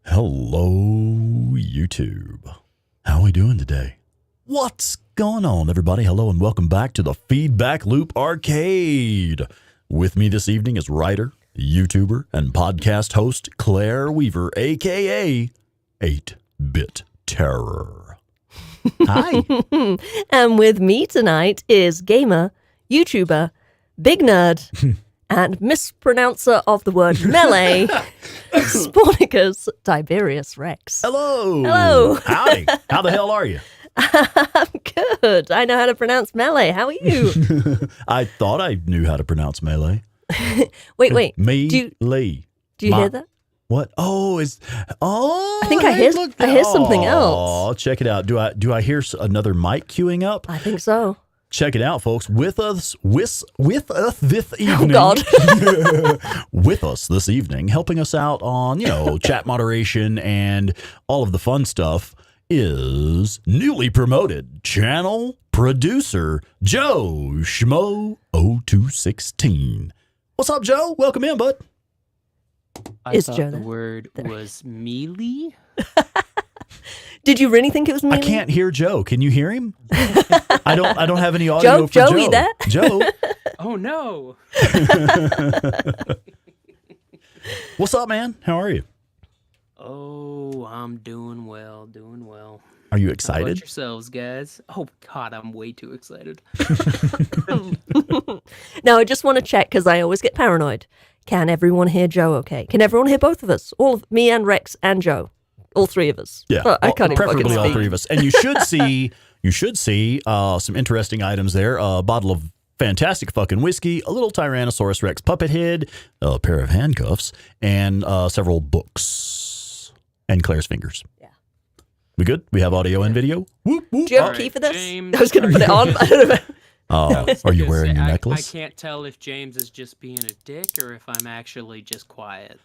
Hello, YouTube. How are we doing today? What's going on, everybody? Hello and welcome back to the Feedback Loop Arcade. With me this evening is writer, YouTuber, and podcast host Claire Weaver, a.k.a. 8-Bit Terror. Hi. And with me tonight is gamer, YouTuber, big nerd, and mispronouncer of the word melee, Spornicus Tiberius Rex. Hello. Hello. Howdy. How the hell are you? I'm good. I know how to pronounce melee. How are you? I thought I knew how to pronounce melee. Wait. Melee. Do you hear that? What? Oh, I think I hear something else. Oh, check it out. Do I hear another mic queuing up? I think so. Check it out, folks. With us this evening. Oh, God. With us this evening, helping us out on, chat moderation and all of the fun stuff is newly promoted channel producer Joe Schmo 0216. What's up, Joe? Welcome in, bud. I Is thought Joe the there? word was mealy. Did you really think it was melee? I can't hear Joe. Can you hear him? I don't have any audio for Joe. Joe, you there? Joe. Oh no! What's up, man? How are you? Oh, I'm doing well. Are you How about excited? yourselves, guys? Oh God, I'm way too excited. No, I just want to check because I always get paranoid. Can everyone hear Joe okay? Can everyone hear both of us? All of me and Rex and Joe. All three of us. Yeah, But I can't even preferably fucking all speak. three of us. And you should see some interesting items there. A bottle of fantastic fucking whiskey, a little Tyrannosaurus Rex puppet head, a pair of handcuffs, and several books. And Claire's fingers. Yeah. We good? We have audio and video? Whoop, whoop. Do you have All a key right, for this? James, I was going to are put it you- on. I don't know. Are you Just wearing say, your I necklace? can't tell if James is just being a dick or if I'm actually just quiet.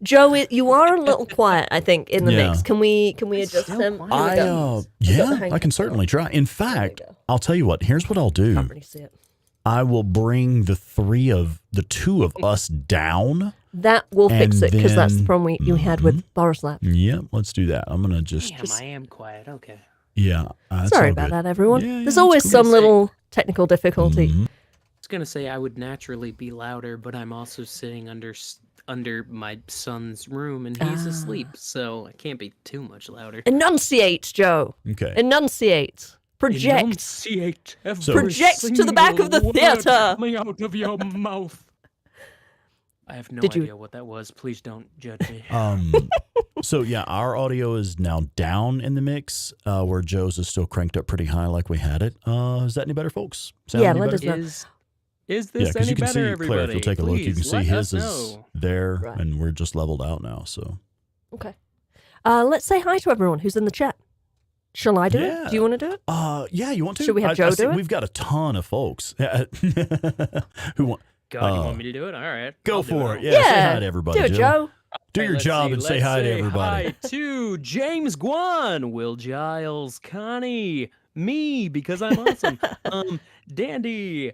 Joe, you are a little quiet, I think, in the Yeah. mix. Can we adjust Still him? quiet. Here we go. Yeah, I can certainly try. In fact, go. I'll tell you what. Here's what I'll do. Can't really see it. I will bring the two of us down. That will fix And it because that's the then- problem you had with Boris Lab. Yeah, let's do that. I'm gonna just Damn, I am quiet. Okay. yeah. That's Sorry all about good. that, everyone. Yeah, There's yeah, always it's cool. some little technical difficulty. Mhm. I was gonna say I would naturally be louder, but I'm also sitting under my son's room and he's asleep, so I can't be too much louder. Enunciate, Joe. Okay. Enunciate. Project. Enunciate every So- Project to the back of the single word theater. coming out of your mouth. I have no Did you- idea what that was. Please don't judge me. So yeah, our audio is now down in the mix, where Joe's is still cranked up pretty high like we had it. Is that any better, folks? Sound Yeah, any let better? us know. Is Yeah, this because any you can better, see everybody? Claire. If you'll take a look, you can Please see let his us is know. there, Right. and we're just leveled out now. So Okay. Let's say hi to everyone who's in the chat. Shall I do Yeah. it? Do you want to do it? yeah, you want to? Should we have Joe see do it? We've got a ton of folks who want. God, you want me to do it? All right. Go I'll do for it. all Yeah, right. say hi to everybody, Do it, Joe. Do Hey, your let's job see, and say let's hi to say everybody. Hi to James Guan, Will Giles, Connie, me because I'm awesome. Dandy,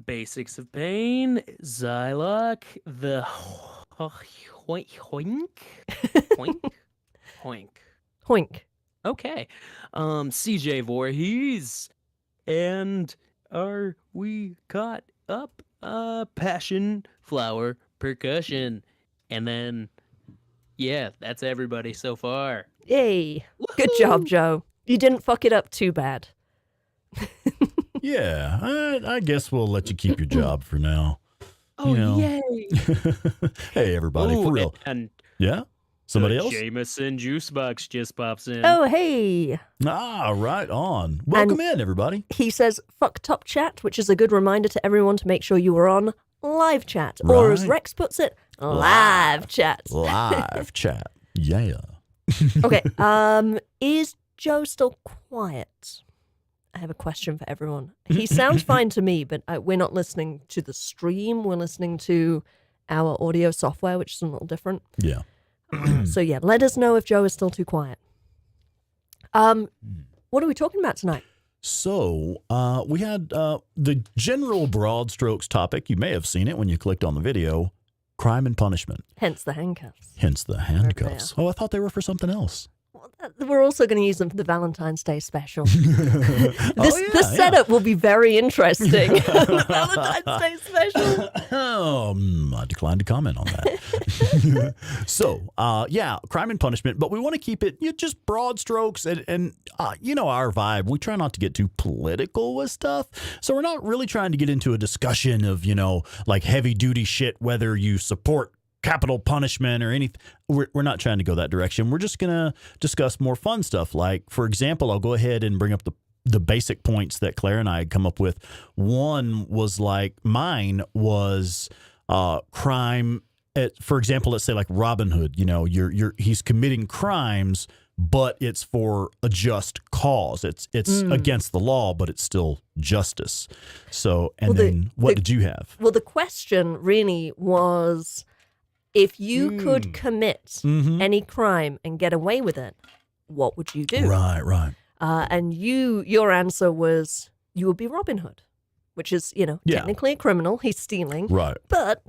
Basics of Pain, Zylock, the Hoink, Hoink. Hoink. Okay, CJ Voorhees, and are we caught up? Passion, Flower, Percussion, and then, yeah, that's everybody so far. Yay. Good job, Joe. You didn't fuck it up too bad. Yeah, I guess we'll let you keep your job for now. Oh, know. yay! Hey, everybody, Ooh, for real. And Yeah? Somebody the else? Jameson juice box just pops in. Oh, hey. Ah, right on. Welcome in, everybody. He says, fuck top chat, which is a good reminder to everyone to make sure you are on live chat. Or as Right. Rex puts it, live chat. Live chat. Yeah. Okay. Is Joe still quiet? I have a question for everyone. He sounds fine to me, but we're not listening to the stream. We're listening to our audio software, which is a little different. Yeah. So yeah, let us know if Joe is still too quiet. What are we talking about tonight? So we had the general broad strokes topic. You may have seen it when you clicked on the video. Crime and Punishment. Hence the handcuffs. Hence the handcuffs. Oh, I thought they were for something else. We're also going to use them for the Valentine's Day special. Oh, This setup will be very interesting. Valentine's Day special. I decline to comment on that. So, Crime and Punishment, but we want to keep it just broad strokes and you know our vibe. We try not to get too political with stuff. So we're not really trying to get into a discussion of, like heavy duty shit, whether you support capital punishment or anything. We're not trying to go that direction. We're just going to discuss more fun stuff. Like, for example, I'll go ahead and bring up the basic points that Claire and I had come up with. One was mine was crime. For example, let's say like Robin Hood, he's committing crimes, but it's for a just cause. It's against the law, but it's still justice. So, and what did you have? Well, the question really was, if you could commit any crime and get away with it, what would you do? Right. And your answer was you would be Robin Hood, which is, technically a criminal. He's stealing. Right. But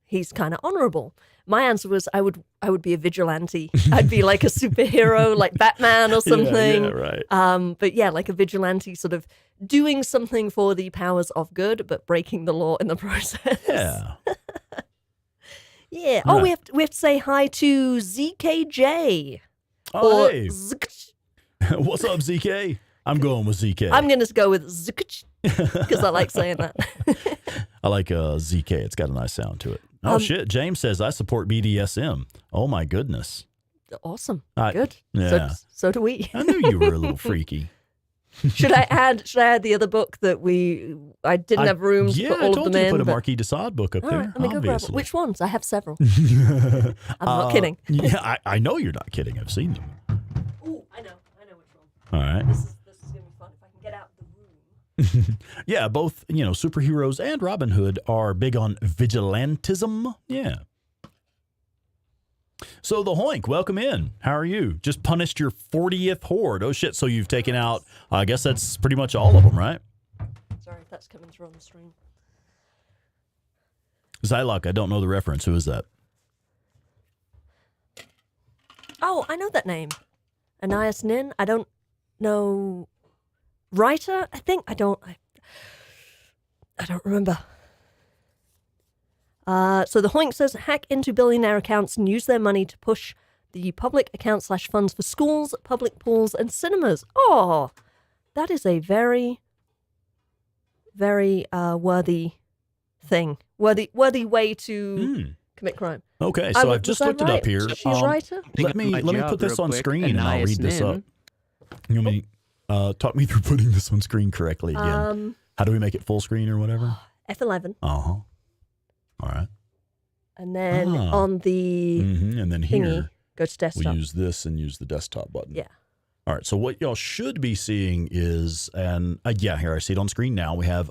he's kind of honorable. My answer was I would be a vigilante. I'd be like a superhero, like Batman or something. Yeah, right. But yeah, like a vigilante, sort of doing something for the powers of good, but breaking the law in the process. Yeah. Yeah. Oh, Right. we have to say hi to ZKJ. Oh, Or hey. ZK. What's up, ZK? I'm going with ZK. I'm going to go with ZK because I like saying that. I like ZK. It's got a nice sound to it. Oh, shit. James says, I support BDSM. Oh, my goodness. Awesome. I- Good. yeah. So do we. I knew you were a little freaky. Should I add the other book that I didn't have room to put all I of told them you to in? put a but- Marquis de Sade book up All there, right, let me go grab obviously. which ones? I have several. I'm not kidding. Yeah, I know you're not kidding. I've seen them. Ooh, I know which one. All right. This is gonna be fun if I can get out the room. Yeah, both, superheroes and Robin Hood are big on vigilantism. Yeah. So the Hoink, welcome in. How are you? Just punished your 40th horde. Oh, shit. So you've taken out, I guess that's pretty much all of them, right? Sorry if that's coming through on the stream. Zylock, I don't know the reference. Who is that? Oh, I know that name. Anais Nin. I don't know. Writer? I think I don't remember. So the Hoink says hack into billionaire accounts and use their money to push the public account / funds for schools, public pools, and cinemas. Oh, that is a very, very worthy thing. Worthy way to commit crime. Okay, so Was I've just that looked it right? up here. She's a writer? Let me put this on screen and I'll read this up. You want me talk me through putting this on screen correctly again? How do we make it full screen or whatever? F11. Uh-huh. All right. And then on the And then thingy, here go to desktop. we use this and use the desktop button. Yeah. All right. So what y'all should be seeing is, and here I see it on screen now. We have,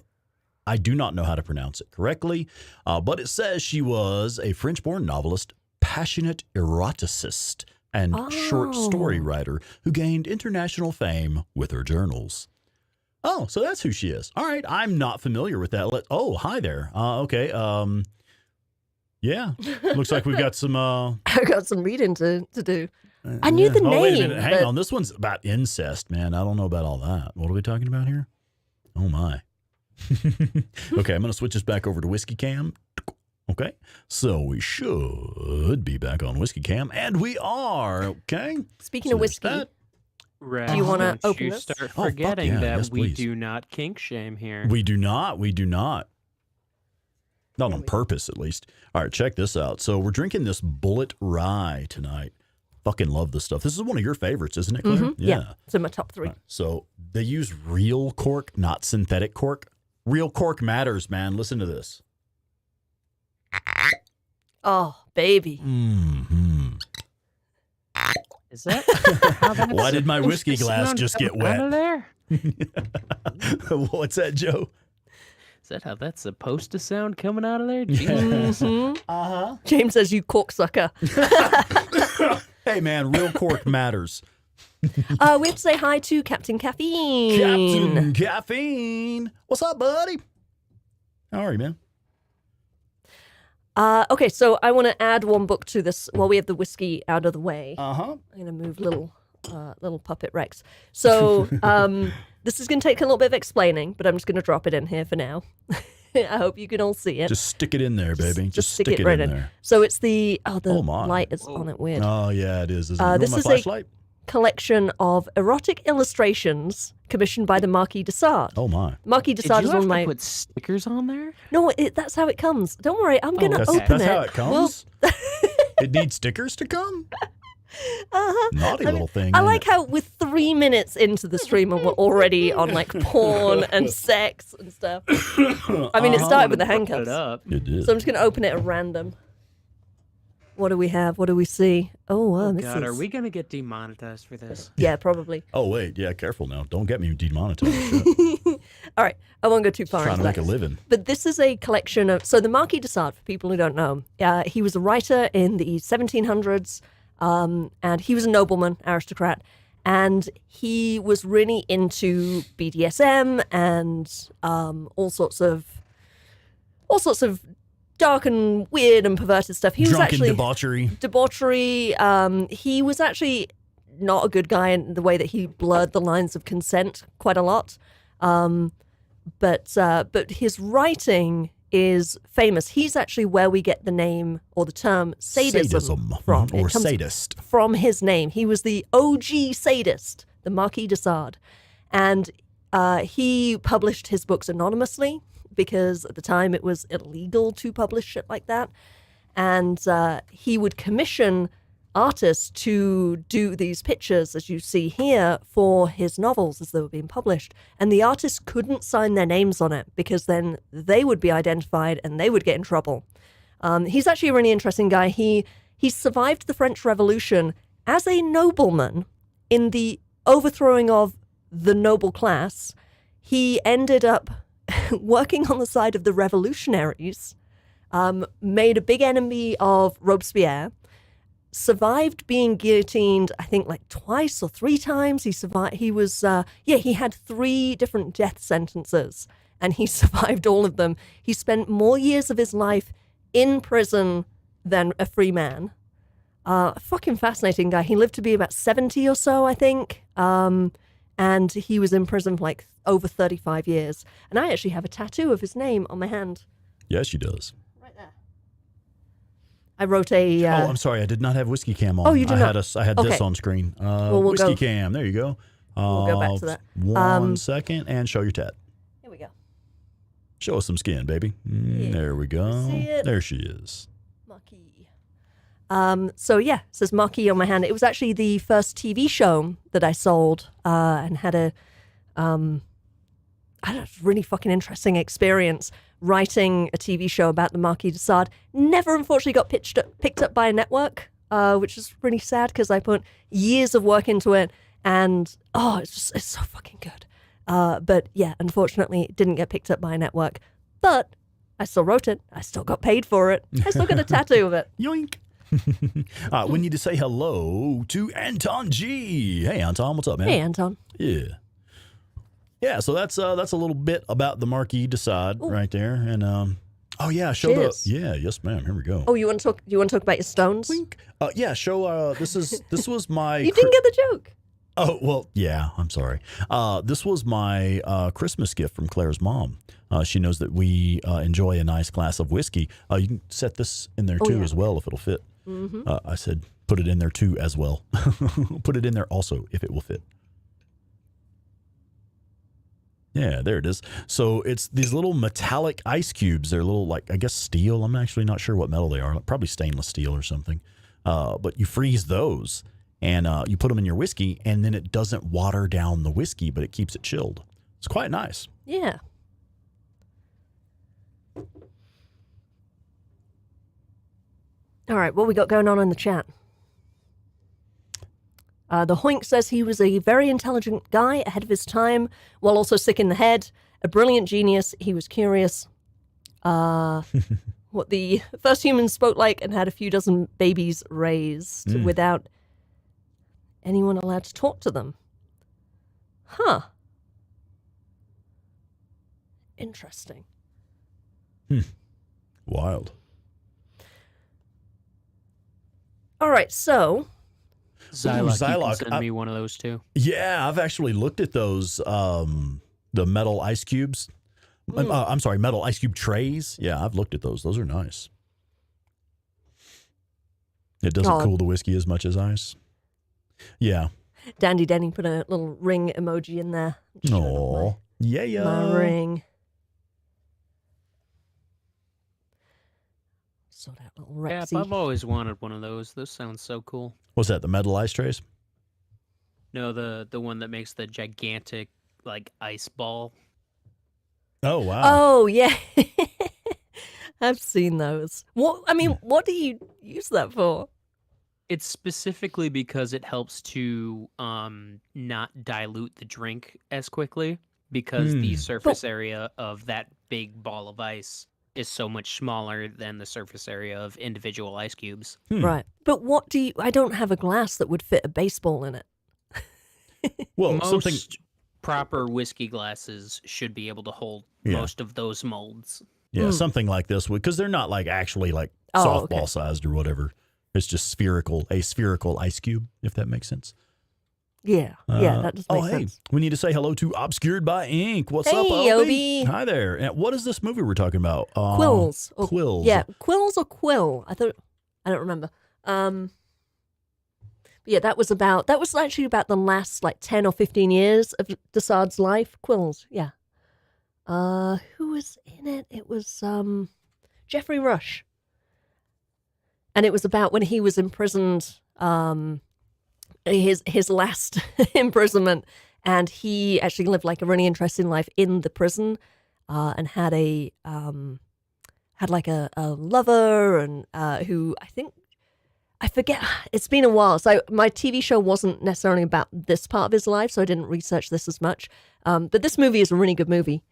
I do not know how to pronounce it correctly, but it says she was a French-born novelist, passionate eroticist, and short story writer who gained international fame with her journals. Oh, so that's who she is. All right. I'm not familiar with that. Hi there. Okay. Yeah. Looks like we've got some. I've got some reading to do. I knew the Wait a name. minute. Hang but- on. This one's about incest, man. I don't know about all that. What are we talking about here? Oh, my. Okay. I'm going to switch this back over to Whiskey Cam. Okay. So we should be back on Whiskey Cam. And we are. Okay. Speaking So of there's whiskey, that. Rex, Do you wanna don't open you this? start Oh, fuck forgetting yeah, that yes, we please. do not kink shame here. We do not. We do not. Not There on we go. purpose, at least. All right, check this out. So we're drinking this Bullet Rye tonight. Fucking love this stuff. This is one of your favorites, isn't it, Claire? Mhm, yeah. It's in my top 3. All right, so they use real cork, not synthetic cork. Real cork matters, man. Listen to this. Oh, baby. Mm-hmm. Is that how that's Why did my whiskey supposed to glass sound just get coming out wet? of there? What's that, Joe? Is that how that's supposed to sound coming out of there? Yeah. Jesus. Mhm. Uh-huh. James says you cocksucker. Hey, man, real cork matters. We have to say hi to Captain Caffeine. Captain Caffeine. What's up, buddy? How are you, man? Okay, so I want to add one book to this while we have the whiskey out of the way. Uh-huh. I'm going to move little puppet Rex. So this is going to take a little bit of explaining, but I'm just going to drop it in here for now. I hope you can all see it. Just stick it in there, baby. Just stick it right in there. So it's the my. light is on it weird. Oh, yeah, it is. Is it This my is flashlight? Collection of erotic illustrations commissioned by the Marquis de Sade. Oh, my. Marquis de Did Sade you is have one of to my. put stickers on there? No, that's how it comes. Don't worry, I'm gonna That's, open that's it. how it comes? It needs stickers to come? Naughty little thing. I ain't like it? how we're 3 minutes into the stream and we're already on like porn and sex and stuff. I mean, it started with the Put it handcuffs. up. It did. So I'm just gonna open it at random. What do we have? What do we see? Oh, this God, is... are we gonna get demonetized for this? Yeah, probably. Oh, wait. Yeah, careful now. Don't get me demonetized. Shit. All right, I won't go too far Trying into to make that. a living. But this is a collection of. So the Marquis de Sade, for people who don't know, he was a writer in the 1700s, and he was a nobleman, aristocrat, and he was really into BDSM and all sorts of dark and weird and perverted stuff. He was Drunken actually debauchery. He was actually not a good guy in the way that he blurred the lines of consent quite a lot. But his writing is famous. He's actually where we get the name or the term sadism from. Or It comes sadist. from his name. He was the OG sadist, the Marquis de Sade. And he published his books anonymously because at the time it was illegal to publish shit like that. And he would commission artists to do these pictures, as you see here, for his novels as they were being published. And the artists couldn't sign their names on it because then they would be identified and they would get in trouble. He's actually a really interesting guy. He survived the French Revolution as a nobleman in the overthrowing of the noble class. He ended up working on the side of the revolutionaries, made a big enemy of Robespierre, survived being guillotined, I think like twice or 3 times. He survived. He was, he had 3 different death sentences and he survived all of them. He spent more years of his life in prison than a free man. Fucking fascinating guy. He lived to be about 70 or so, I think. And he was in prison for like over 35 years. And I actually have a tattoo of his name on my hand. Yes, she does. Right there. I wrote a... Oh, I'm sorry. I did not have Whiskey Cam on. Oh, you did not? I had Okay. this on screen. we'll Whiskey go- Cam. There you go. We'll go back to that. 1 second and show your tat. Here we go. Show us some skin, baby. Yeah. There we go. See it? There she is. Marquis. So yeah, it says Marquis on my hand. It was actually the first TV show that I sold, and had a, I don't know, really fucking interesting experience writing a TV show about the Marquis de Sade. Never, unfortunately, got picked up by a network, which is really sad because I put years of work into it, and it's so fucking good. But yeah, unfortunately, it didn't get picked up by a network. But I still wrote it. I still got paid for it. I still got a tattoo of it. Yoink. We need to say hello to Anton G. Hey, Anton, what's up, man? Hey, Anton. Yeah. Yeah, so that's a little bit about the Marquis de Sade right there. And show Cheers. yes, ma'am. Here we go. Oh, you want to talk about your stones? Wink. Show this was my You didn't get the joke. Oh, well, yeah, I'm sorry. This was my Christmas gift from Claire's mom. She knows that we enjoy a nice glass of whiskey. You can set this in there too yeah. as well if it'll fit. Mm-hmm. I said put it in there too as well. Put it in there also if it will fit. Yeah, there it is. So it's these little metallic ice cubes. They're little, like, I guess steel. I'm actually not sure what metal they are. Probably stainless steel or something. But you freeze those and you put them in your whiskey, and then it doesn't water down the whiskey, but it keeps it chilled. It's quite nice. Yeah. All right, what we got going on in the chat? The Hoink says he was a very intelligent guy ahead of his time, while also sick in the head. A brilliant genius. He was curious. What the first humans spoke like and had a few dozen babies raised without anyone allowed to talk to them. Huh. Interesting. Wild. All right, so Zylock, you Zylock, can send me one of those too. Yeah, I've actually looked at those, the metal ice cubes. I'm sorry, metal ice cube trays. Yeah, I've looked at those. Those are nice. It doesn't cool the whiskey as much as ice. Yeah. Dandy Denny put a little ring emoji in there. Oh, yeah. My ring. So that little Yeah, Rexy. I've always wanted one of those. Those sound so cool. What's that? The metal ice trays? No, the one that makes the gigantic like ice ball. Oh wow. Oh yeah, I've seen those. What do you use that for? It's specifically because it helps to not dilute the drink as quickly because the surface area of that big ball of ice is so much smaller than the surface area of individual ice cubes. Right. But what do you... I don't have a glass that would fit a baseball in it. Well, Most proper whiskey glasses should be able to hold most of those molds. Yeah, something like this would, because they're not like actually like softball sized or whatever. It's just a spherical ice cube, if that makes sense. Yeah, that does make sense. We need to say hello to Obscured by Ink. What's up, Hey, Obi? Hi there. And what is this movie we're talking about? Quills. Quills. Yeah, Quills or Quill. I don't remember. But yeah, that was actually about the last like 10 or 15 years of Desaad's life. Quills, yeah. Who was in it? It was Jeffrey Rush. And it was about when he was imprisoned, his last imprisonment, and he actually lived like a really interesting life in the prison, and had a lover, and who I forget. It's been a while, so my TV show wasn't necessarily about this part of his life, so I didn't research this as much. But this movie is a really good movie.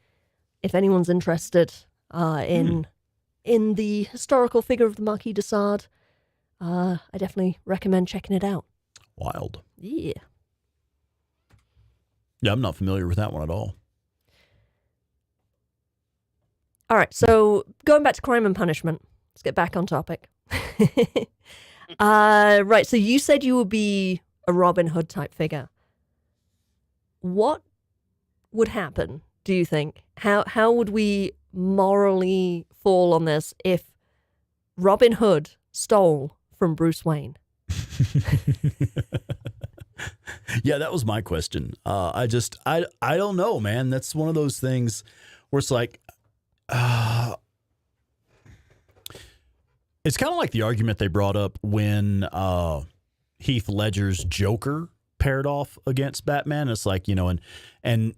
If anyone's interested in the historical figure of the Marquis de Sade, I definitely recommend checking it out. Wild. Yeah. Yeah, I'm not familiar with that one at all. All right, so going back to Crime and Punishment, let's get back on topic. Right, so you said you would be a Robin Hood type figure. What would happen, do you think? How would we morally fall on this if Robin Hood stole from Bruce Wayne? Yeah, that was my question. I don't know, man. That's one of those things where it's like, it's kind of like the argument they brought up when Heath Ledger's Joker paired off against Batman. It's like, an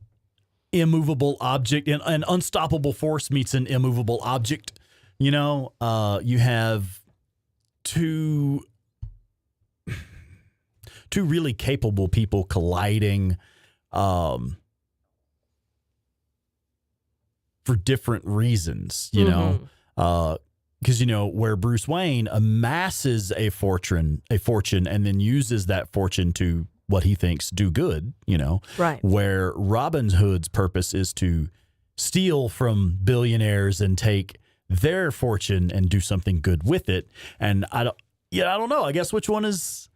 immovable object, an unstoppable force meets an immovable object. You have two really capable people colliding for different reasons, because where Bruce Wayne amasses a fortune and then uses that fortune to what he thinks do good, right, where Robin Hood's purpose is to steal from billionaires and take their fortune and do something good with it. And I don't know. I guess which one is...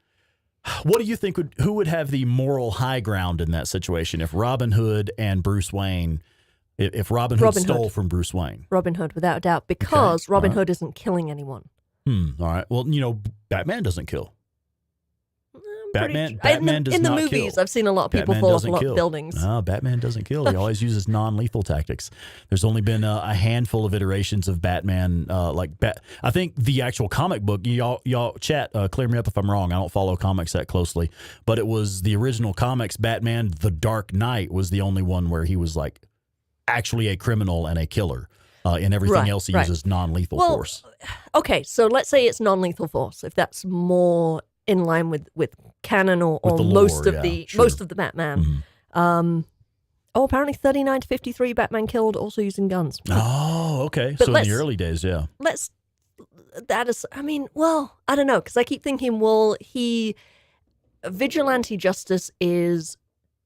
What do you think who would have the moral high ground in that situation? If Robin Hood and Bruce Wayne, if Robin Hood stole from Bruce Wayne? Robin Hood, without a doubt, because Robin Hood isn't killing anyone. All right. Well, Batman doesn't kill. Batman does not kill. In the movies, I've seen a lot of people fall off a lot of buildings. No, Batman doesn't kill. He always uses non-lethal tactics. There's only been a handful of iterations of Batman. I think the actual comic book, y'all chat, clear me up if I'm wrong. I don't follow comics that closely. But it was the original comics, Batman The Dark Knight was the only one where he was like actually a criminal and a killer. In everything else, he uses non-lethal force. Okay, so let's say it's non-lethal force. If that's more in line with canon or most of the Batman. Mm-hmm. Apparently 39 to 53 Batman killed also using guns. Oh, okay. But so in the early days, yeah. I don't know, because I keep thinking, vigilante justice is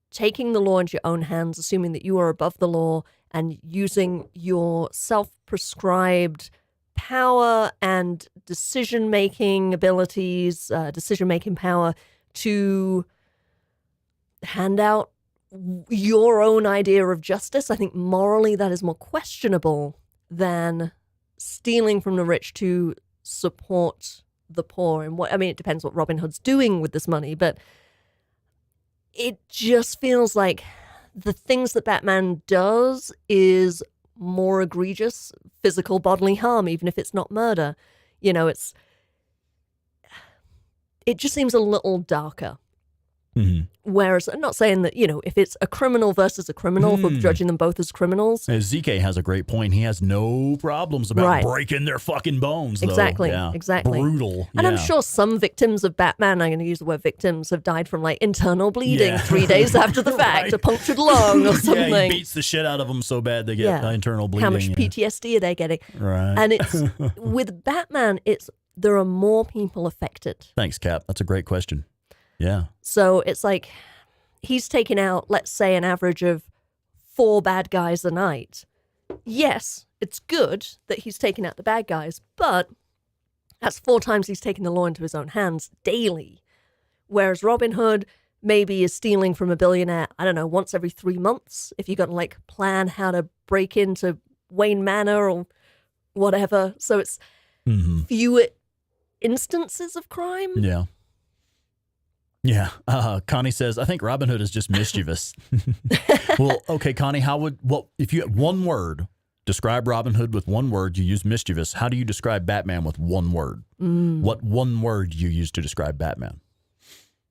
taking the law into your own hands, assuming that you are above the law and using your self-prescribed power and decision-making abilities, decision-making power to hand out your own idea of justice. I think morally that is more questionable than stealing from the rich to support the poor. And it depends what Robin Hood's doing with this money, but it just feels like the things that Batman does is more egregious, physical bodily harm, even if it's not murder. It just seems a little darker. Mm-hmm. Whereas I'm not saying that, if it's a criminal versus a criminal, if we're judging them both as criminals. ZK has a great point. He has no problems about breaking their fucking bones, though. Exactly, Yeah. exactly. Brutal. And I'm sure some victims of Batman, I'm going to use the word victims, have died from internal bleeding 3 days after the fact, Right. a punctured lung or something. Yeah, he beats the shit out of them so bad they get internal bleeding. How much PTSD are they getting? Right. And it's with Batman, there are more people affected. Thanks, Cap. That's a great question. Yeah. So it's like he's taking out, let's say, an average of 4 bad guys a night. Yes, it's good that he's taking out the bad guys, but that's 4 times he's taking the law into his own hands daily. Whereas Robin Hood maybe is stealing from a billionaire, I don't know, once every 3 months. If you've got to plan how to break into Wayne Manor or whatever. So it's fewer instances of crime. Yeah. Yeah. Connie says, I think Robin Hood is just mischievous. Well, okay, Connie, if you had one word, describe Robin Hood with one word, you use mischievous. How do you describe Batman with one word? What one word you use to describe Batman?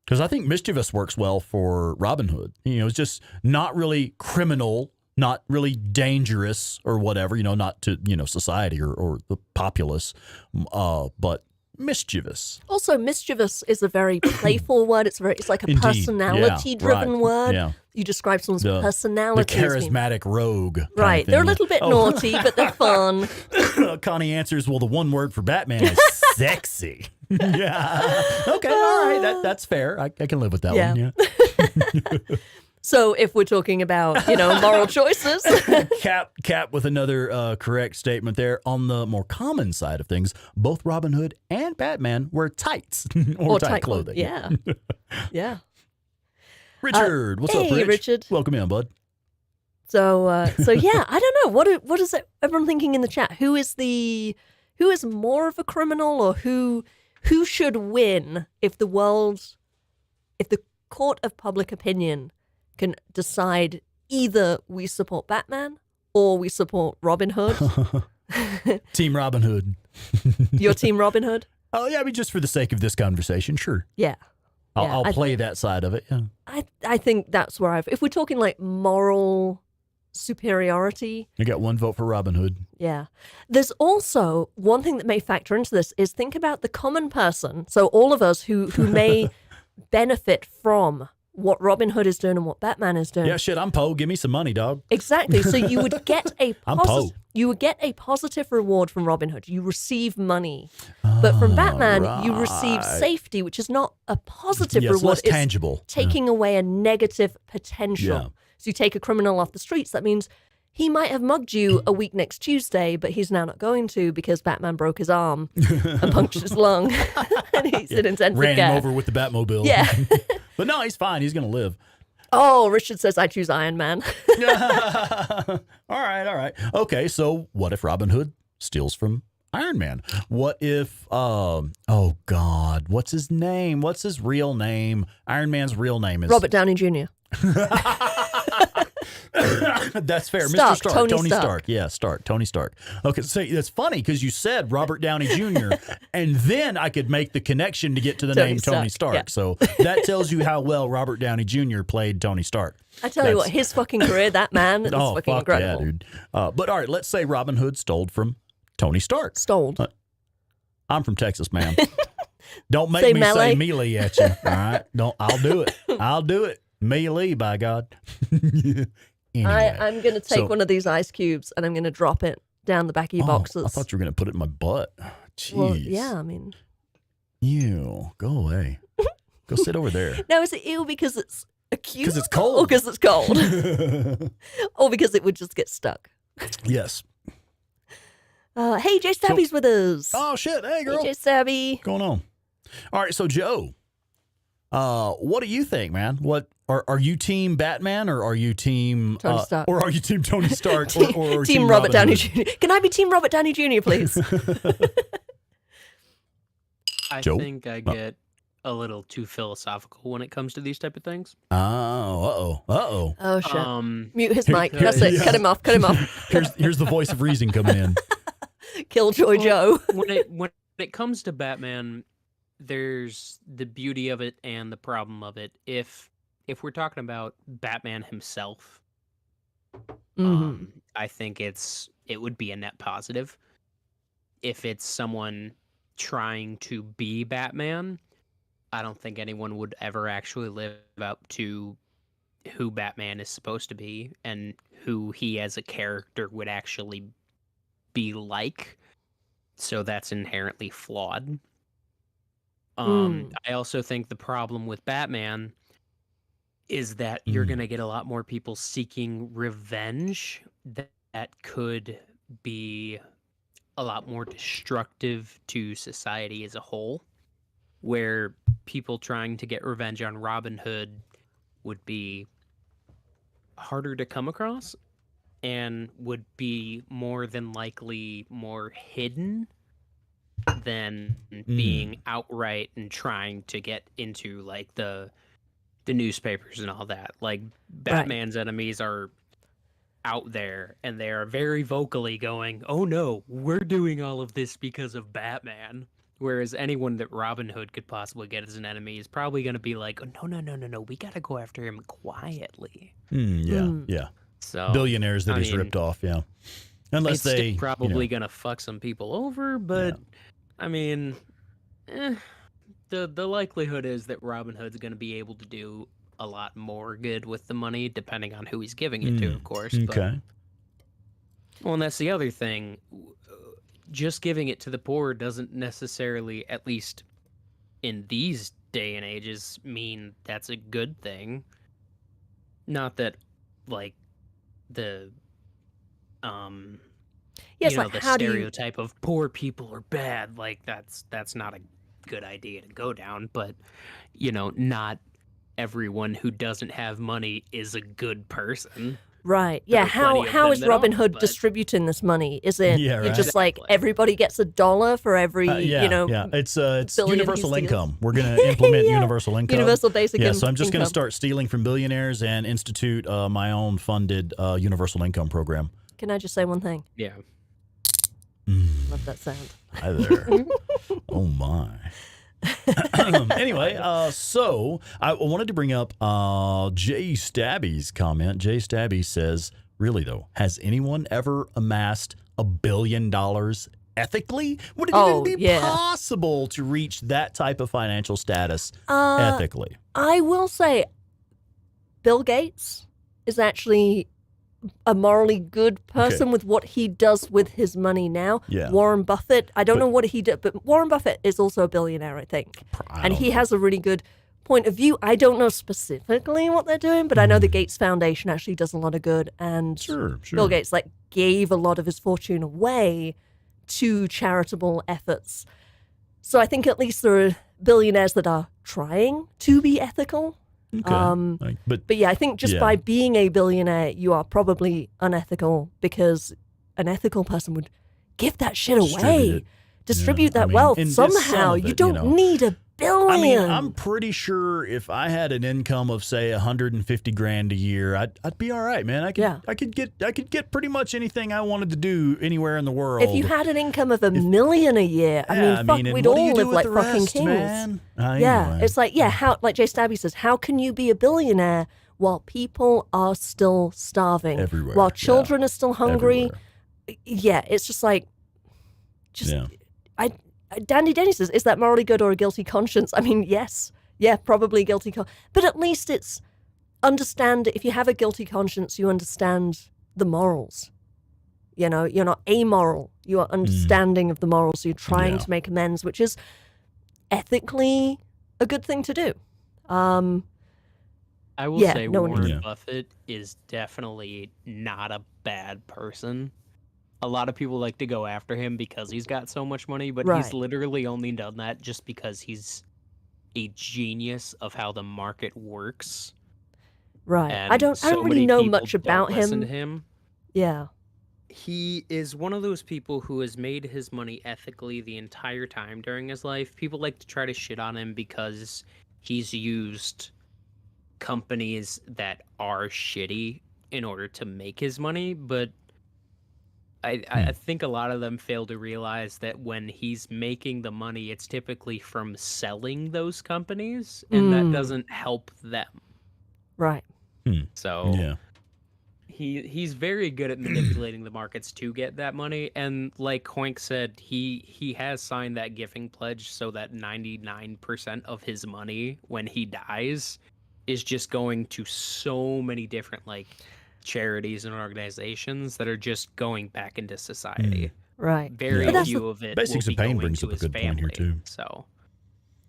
Because I think mischievous works well for Robin Hood. It's just not really criminal, not really dangerous or whatever, not to, society or the populace, but mischievous. Also, mischievous is a very playful word. It's like a Indeed. personality-driven word. Yeah. You describe someone's The personality. charismatic rogue. Right. They're a little bit naughty, but they're fun. Connie answers, well, the one word for Batman is sexy. Yeah. Okay. All right. That's fair. I can live with that one. Yeah. So if we're talking about, moral choices. Cap with another correct statement there. On the more common side of things, both Robin Hood and Batman wear tights or tight clothing. Yeah. Yeah. Richard, what's up, hey, Rich? Richard. Welcome in, bud. So yeah, I don't know. What is everyone thinking in the chat? Who is more of a criminal, or who should win if the court of public opinion can decide either we support Batman or we support Robin Hood? Team Robin Hood. Your team Robin Hood? Oh, yeah, just for the sake of this conversation, sure. Yeah. I'll play that side of it, yeah. I think that's where if we're talking moral superiority. You got one vote for Robin Hood. Yeah. There's also one thing that may factor into this is think about the common person. So all of us who may benefit from what Robin Hood is doing and what Batman is doing. Yeah, shit, I'm Poe. Give me some money, dog. Exactly. So you would get a I'm Poe. You would get a positive reward from Robin Hood. You receive money. But from Batman, you receive safety, which is not a positive Yes, reward. less tangible. It's taking away a negative potential. Yeah. So you take a criminal off the streets, that means he might have mugged you a week next Tuesday, but he's now not going to because Batman broke his arm and punctured his lung. And he's in intensive Ran care. him over with the Batmobile. Yeah. But no, he's fine. He's going to live. Oh, Richard says I choose Iron Man. All right. Okay, so what if Robin Hood steals from Iron Man? What if, oh God, what's his name? What's his real name? Iron Man's real name is... Robert Downey Jr. That's fair. Stark, Mr. Stark. Tony Stark. Yeah, Tony Stark. Okay, so that's funny because you said Robert Downey Jr. and then I could make the connection to get to the name Tony Stark. Yeah. So that tells you how well Robert Downey Jr. played Tony Stark. I tell you what, his fucking career, that man is fucking fuck incredible. Yeah, dude. But all right, let's say Robin Hood stole from Tony Stark. Stole. I'm from Texas, ma'am. Don't make Say me melee. say melee at you. All right, I'll do it. I'll do it. Melee, by God. Anyway, I'm going to take one of these ice cubes and I'm going to drop it down the back of your boxes. I thought you were going to put it in my butt. Jeez. Well, yeah, I mean. Ew, go away. Go sit over there. Now, is it ew because it's a cube? Because it's cold. Or because it's cold? Or because it would just get stuck? Yes. Hey, Jay Stabby's with us. Oh shit! Hey, girl. Hey, Jay Stabby. What's going on? All right, so Joe, what do you think, man? What are you team Batman or are you team Tony Stark. or are you team Tony Stark or Team Robert Downey Hood? Jr. Can I be Team Robert Downey Jr., please? I Joe? think I get a little too philosophical when it comes to these type of things. Oh, uh-oh. Oh, shit. Mute his Here- mic. That's it. yeah. Cut him off. Cut him off. Here's the voice of reason coming in. Killjoy Joe. When it comes to Batman, there's the beauty of it and the problem of it. If we're talking about Batman himself, I think it would be a net positive. If it's someone trying to be Batman, I don't think anyone would ever actually live up to who Batman is supposed to be and who he as a character would actually be like. So that's inherently flawed. I also think the problem with Batman is that you're going to get a lot more people seeking revenge that could be a lot more destructive to society as a whole, where people trying to get revenge on Robin Hood would be harder to come across and would be more than likely more hidden than being outright and trying to get into like the newspapers and all that. Like Batman's enemies are out there and they are very vocally going, "Oh no, we're doing all of this because of Batman." Whereas anyone that Robin Hood could possibly get as an enemy is probably going to be like, "Oh, no, we got to go after him quietly." Yeah. So Billionaires that I he's mean, ripped off, yeah. Unless it's they still probably gonna fuck some people over, but I mean, the likelihood is that Robin Hood's gonna be able to do a lot more good with the money, depending on who he's giving it to, of course. Okay. Well, and that's the other thing. Just giving it to the poor doesn't necessarily, at least in these day and ages, mean that's a good thing. Not that, like, the Yes, you know, like the how do you? stereotype of poor people are bad, like that's not a good idea to go down. But you know, not everyone who doesn't have money is a good person. Right. There Yeah. are plenty of How them is that Robin are, Hood but- distributing this money? Is it Yeah, right. just like Exactly. everybody gets $1 for every Yeah. It's billion universal he's together? income. We're going to implement Yeah. universal income. universal basic Yeah, so I'm just going to income? start stealing from billionaires and institute my own funded universal income program. Can I just say one thing? Yeah. Love that sound. Hi there. Oh my. Anyway, so I wanted to bring up Jay Stabby's comment. Jay Stabby says, "Really though, has anyone ever amassed $1 billion ethically? Would it even be possible to reach that type of financial status ethically?" I will say, Bill Gates is actually a morally good person with what he does with his money now. Yeah. Warren Buffett, I don't know what he did, but Warren Buffett is also a billionaire, I think. And he has a really good point of view. I don't know specifically what they're doing, but I know the Gates Foundation actually does a lot of good. And Sure. Bill Gates gave a lot of his fortune away to charitable efforts. So I think at least there are billionaires that are trying to be ethical. Okay. But yeah, I think just by being a billionaire, you are probably unethical because an ethical person would give that shit away, distribute that wealth and just somehow. some of You it, don't need $1 billion. I mean, I'm pretty sure if I had an income of say 150 grand a year, I'd be all right, man. I could get pretty much anything I wanted to do anywhere in the world. If you had an income of $1 million a year, and we'd what do all you do live with like the fucking rest, kings. man? Yeah, Anyway. it's how, like Jay Stabby says, how can you be a billionaire while people are still starving, Everywhere, while children are still hungry? Everywhere. Yeah, it's just Dandy Denny says, is that morally good or a guilty conscience? I mean, yes. Yeah, probably guilty but at least it's if you have a guilty conscience, you understand the morals. You know, you're not amoral. You are understanding of the morals. So you're trying to make amends, which is ethically a good thing to do. I will say no one Warren Buffett is definitely not a bad person. a lot of people like to go after him because he's got so much money, but Right. he's literally only done that just because he's a genius of how the market works. Right. And I don't really many know people much don't about listen to him. him. Yeah. He is one of those people who has made his money ethically the entire time during his life. People like to try to shit on him because he's used companies that are shitty in order to make his money, but I think a lot of them fail to realize that when he's making the money, it's typically from selling those companies, and that doesn't help them. Right. So Yeah. he's very good at manipulating the markets to get that money, and like Hoink said, he has signed that giving pledge so that 99% of his money when he dies is just going to so many different like charities and organizations that are just going back into society. Right. Very But that's few of it Basics will of be Pain going brings to up a his good point here, family. too. So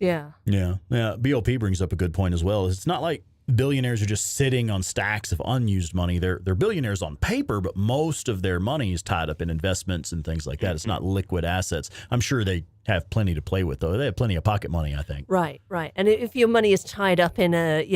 Yeah. Yeah. BOP brings up a good point as well. It's not like billionaires are just sitting on stacks of unused money. They're billionaires on paper, but most of their money is tied up in investments and things like that. It's not liquid assets. I'm sure they have plenty to play with, though. They have plenty of pocket money, I think. Right. Right. And if your money is tied up in a,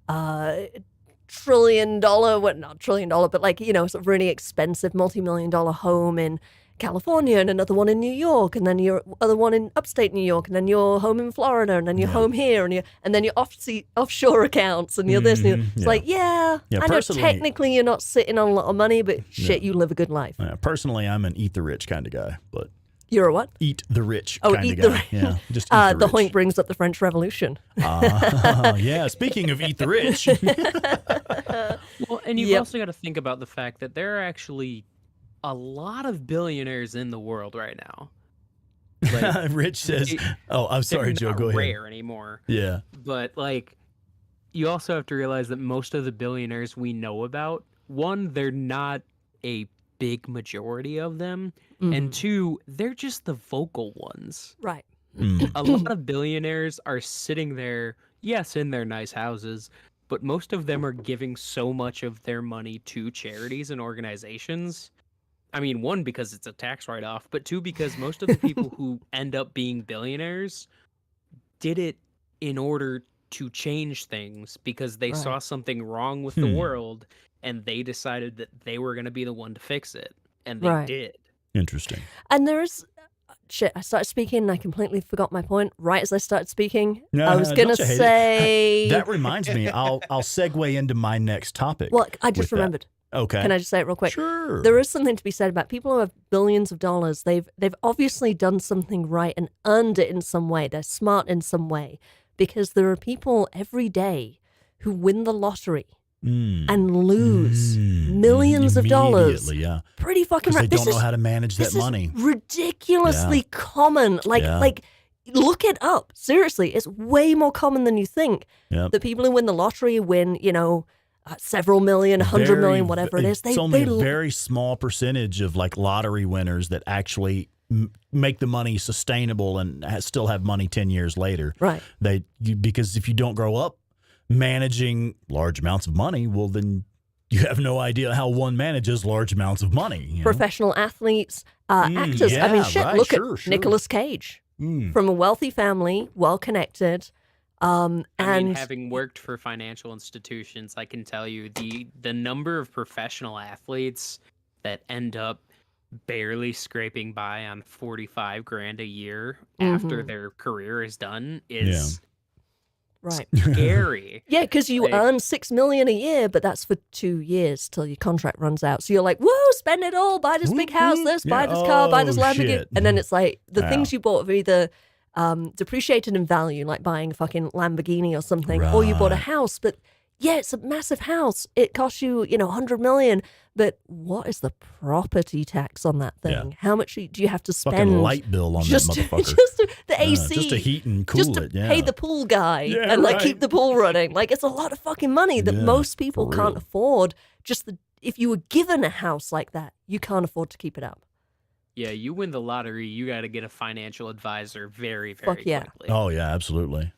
$1 trillion, what not $1 trillion, but like, sort of really expensive multi-million-dollar home in California and another one in New York, and then your other one in upstate New York, and then your home in Florida, and then your home here, and then your offshore accounts, and your this, and your, it's like, I know personally- technically you're not sitting on a lot of money, but shit, you live a good life. Personally, I'm an eat the rich kind of guy, but You're a what? eat the rich Oh, kind eat of the guy. rich. Yeah, just eat The rich. Hoink brings up the French Revolution. Yeah, speaking of eat the rich. well, and you've Yep. also got to think about the fact that there are actually a lot of billionaires in the world right now. Like, Rich says, oh, I'm sorry, they're Joe, not go ahead. rare anymore. Yeah. But like, you also have to realize that most of the billionaires we know about, one, they're not a big majority of them, and two, they're just the vocal ones. Right. A lot of billionaires are sitting there, yes, in their nice houses, but most of them are giving so much of their money to charities and organizations. I mean, one, because it's a tax write-off, but two, because most of the people who end up being billionaires did it in order to change things because they saw something wrong with the world and they decided that they were going to be the one to fix it. And they did. Interesting. And there is shit. I started speaking and I completely forgot my point right as I started speaking. No, I was don't gonna you hate it? say That reminds me, I'll segue into my next topic. Well, I just with that. remembered. Okay. Can I just say it real quick? Sure. There is something to be said about people who have billions of dollars. They've obviously done something right and earned it in some way. They're smart in some way, because there are people every day who win the lottery and lose millions of dollars. Immediately, yeah. Pretty fucking Because right. they don't know how to manage that This is money. ridiculously common. Like look it up. Seriously, it's way more common than you think. Yep. The people who win the lottery win, several million, 100 million, whatever it is. It's only a very small percentage of like lottery winners that actually make the money sustainable and still have money 10 years later. Right. Because if you don't grow up managing large amounts of money, well, then you have no idea how one manages large amounts of money. You know? Professional athletes, actors. I mean, yeah, shit, right, look sure, at sure. Nicolas Cage. From a wealthy family, well connected. I And mean, having worked for financial institutions, I can tell you the number of professional athletes that end up barely scraping by on 45 grand a year after their career is done is right. scary. Yeah, because you Like- earn $6 million a year, but that's for 2 years till your contract runs out. So you're like, woo, spend it all, buy this big house, buy this car, buy this Oh, Lamborghini. shit. And then it's like the Yeah. things you bought have either depreciated in value, like buying a fucking Lamborghini or something, or you bought a Right. house. But yeah, it's a massive house. It costs you, 100 million. But what is the property tax on that thing? Yeah. How much do you have to spend? Fucking light bill on just, that motherfucker. just the AC, just to heat and cool just to it. Yeah. pay the pool guy Yeah, and like right. keep the pool running. Like it's a lot of fucking money that Yeah, most people for can't real. afford. If you were given a house like that, you can't afford to keep it up. Yeah, you win the lottery, you got to get a financial advisor very, very Fuck yeah. quickly. Oh yeah, absolutely.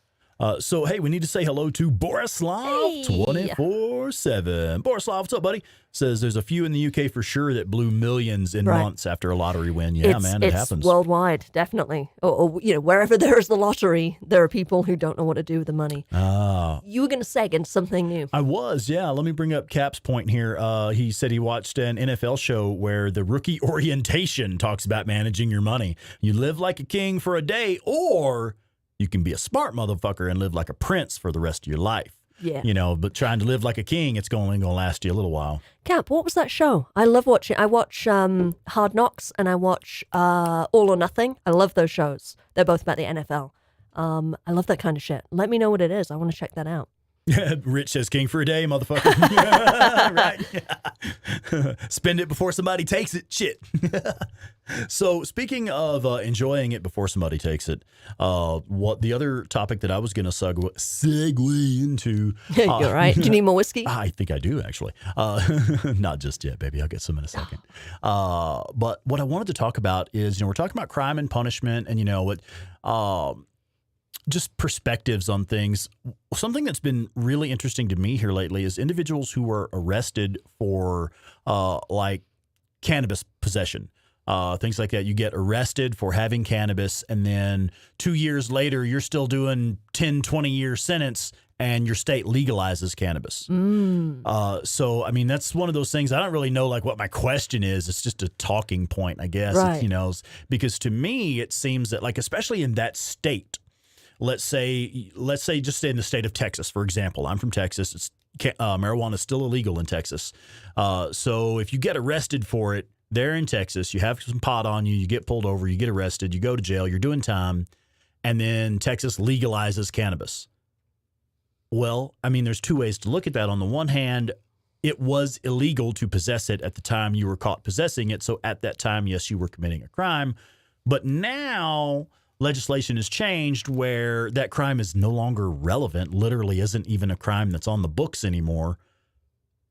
So, hey, we need to say hello to Borislav 24/7. Borislav, what's up, buddy? Says there's a few in the UK for sure that blew millions in months after a lottery win. Yeah, man, it happens. It's worldwide, definitely. Or, wherever there is the lottery, there are people who don't know what to do with the money. You were going to say against something new. I was, yeah. Let me bring up Cap's point here. He said he watched an NFL show where the rookie orientation talks about managing your money. You live like a king for a day, or you can be a smart motherfucker and live like a prince for the rest of your life. Yeah. But trying to live like a king, it's only going to last you a little while. Cap, what was that show? I love watching. I watch Hard Knocks and I watch All or Nothing. I love those shows. They're both about the NFL. I love that kind of shit. Let me know what it is. I want to check that out. Rich says king for a day, motherfucker. Right? Yeah. Spend it before somebody takes it. Shit. So speaking of enjoying it before somebody takes it, what the other topic that I was going to segue into. You're right. Do you need more whiskey? I think I do, actually. Not just yet, baby. I'll get some in a second. But what I wanted to talk about is, we're talking about crime and punishment and, just perspectives on things. Something that's been really interesting to me here lately is individuals who were arrested for like cannabis possession. Things like that. You get arrested for having cannabis, and then 2 years later, you're still doing 10, 20-year sentence, and your state legalizes cannabis. So, I mean, that's one of those things. I don't really know, like, what my question is. It's just a talking point, I guess, right. Because to me, it seems that, like, especially in that state, let's say just say in the state of Texas, for example. I'm from Texas. Marijuana is still illegal in Texas. So if you get arrested for it there in Texas, you have some pot on you, you get pulled over, you get arrested, you go to jail, you're doing time, and then Texas legalizes cannabis. Well, I mean, there's two ways to look at that. On the one hand, it was illegal to possess it at the time you were caught possessing it. So at that time, yes, you were committing a crime. But now legislation has changed where that crime is no longer relevant, literally isn't even a crime that's on the books anymore,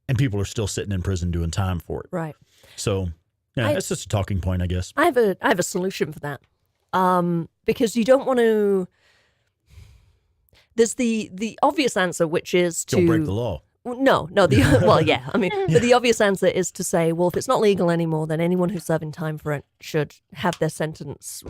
and people are still sitting in prison doing time for it. Right. So, yeah, that's just a talking point, I guess. I have a solution for that. Because you don't want to. There's the obvious answer, which is to don't break the law. No. Well, yeah. I mean, but the obvious answer is to say, well, if it's not legal anymore, then anyone who's serving time for it should have their sentence,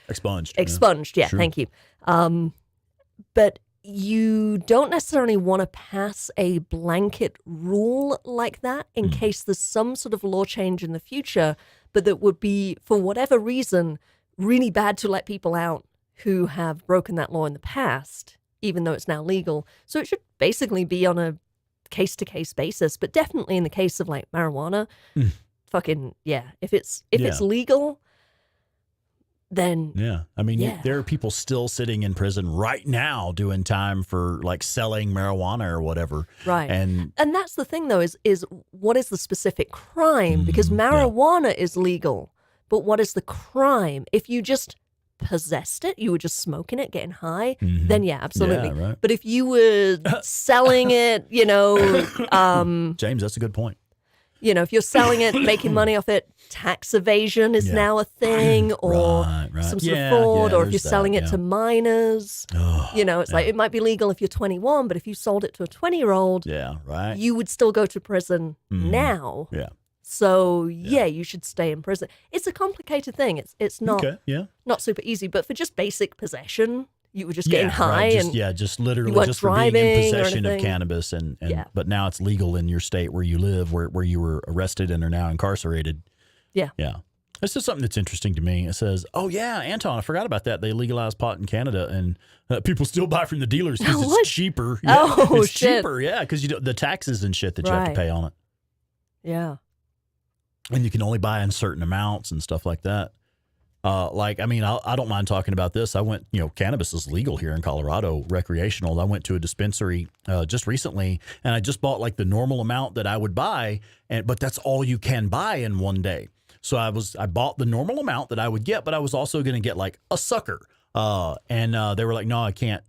expunged. Expunged. Yeah. Sure. Thank you. But you don't necessarily want to pass a blanket rule like that in case there's some sort of law change in the future, but that would be, for whatever reason, really bad to let people out who have broken that law in the past, even though it's now legal. So it should basically be on a case-to-case basis, but definitely in the case of like marijuana, fucking, yeah. If it's legal, then yeah. I mean, there are people still sitting in prison right now doing time for like selling marijuana or whatever. Right. And that's the thing though, is what is the specific crime? Because marijuana is legal, but what is the crime? If you just possessed it, you were just smoking it, getting high, then yeah, absolutely. Yeah, right. But if you were selling it, James, that's a good point. If you're selling it, making money off it, tax evasion is now a thing, or some sort of fraud, or if you're selling it to minors, it's like it might be legal if you're 21, but if you sold it to a 20-year-old, you would still go to prison now. Yeah. So you should stay in prison. It's a complicated thing. It's not not super easy, but for just basic possession, you were just getting high just literally just for being in possession of cannabis, and but now it's legal in your state where you live, where you were arrested and are now incarcerated. Yeah. This is something that's interesting to me. It says, "Oh yeah, Anton, I forgot about that. They legalized pot in Canada, and people still buy from the dealers because it's cheaper. It's cheaper, because the taxes and shit that you have to pay on it. Yeah." And you can only buy in certain amounts and stuff like that. I don't mind talking about this. I went, cannabis is legal here in Colorado, recreational. I went to a dispensary just recently, and I just bought like the normal amount that I would buy, but that's all you can buy in one day. So I bought the normal amount that I would get, but I was also going to get like a sucker. And they were like, no, I can't.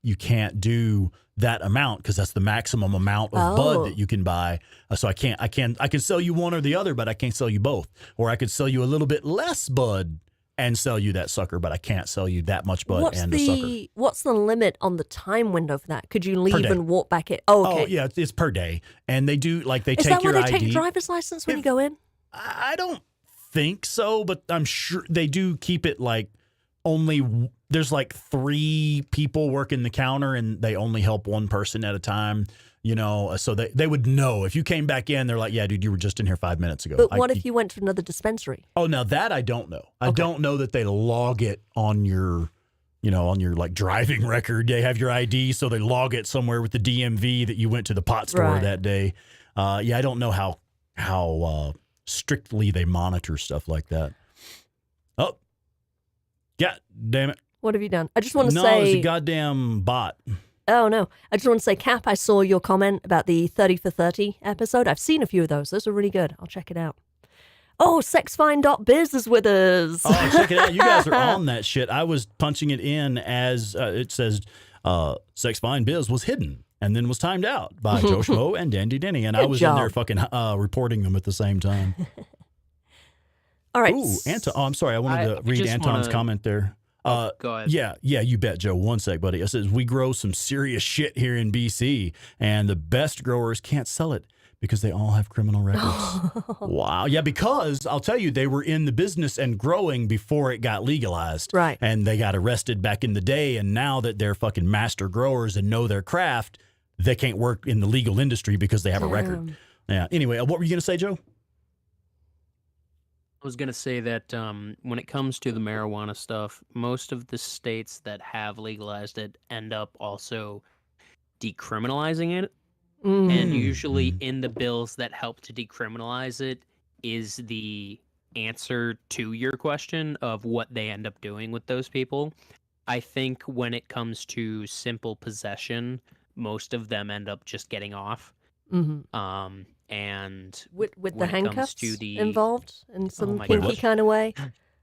You can't do that amount because that's the maximum amount of bud that you can buy. So I can sell you one or the other, but I can't sell you both. Or I could sell you a little bit less bud and sell you that sucker, but I can't sell you that much bud and the sucker. What's the limit on the time window for that? Could you leave day. and walk back in? Oh, okay. Oh, yeah, it's per day. And they do, like, they Is take that why your they ID. take driver's license when you go in? I don't think so, but I'm sure they do keep it like only there's like 3 people working the counter and they only help one person at a time, you know, so they would know if you came back in, they're like, yeah, dude, you were just in here 5 minutes ago. But what if you went to another dispensary? Oh, now that I don't know. I don't know that they log it on your, you know, on your like driving record. They have your ID, so they log it somewhere with the DMV that you went to the pot store that day. Yeah, I don't know how strictly they monitor stuff like that. Oh, yeah, damn it. What have you done? I just want to No, say... it's a goddamn bot. Oh, no. I just want to say, Cap, I saw your comment about the 30 for 30 episode. I've seen a few of those. Those are really good. I'll check it out. Oh, sexfine.biz is with us. Oh, check it out. You guys are on that shit. I was punching it in as it says Sexfine.biz was hidden and then was timed out by Joe Schmo and Dandy Denny. And I was in there fucking reporting them at the same time. All right. Ooh, I'm sorry. I wanted to read Anton's comment there. Go ahead. Yeah, you bet, Joe. One sec, buddy. It says, we grow some serious shit here in BC, and the best growers can't sell it because they all have criminal records. Wow. Yeah, because I'll tell you, they were in the business and growing before it got legalized. Right. And they got arrested back in the day, and now that they're fucking master growers and know their craft, they can't work in the legal industry because they have a record. Yeah. Anyway, what were you going to say, Joe? I was going to say that when it comes to the marijuana stuff, most of the states that have legalized it end up also decriminalizing it. And usually in the bills that help to decriminalize it is the answer to your question of what they end up doing with those people. I think when it comes to simple possession, most of them end up just getting off. And with the when it comes handcuffs to the- involved in some my kinky gosh. kind of way?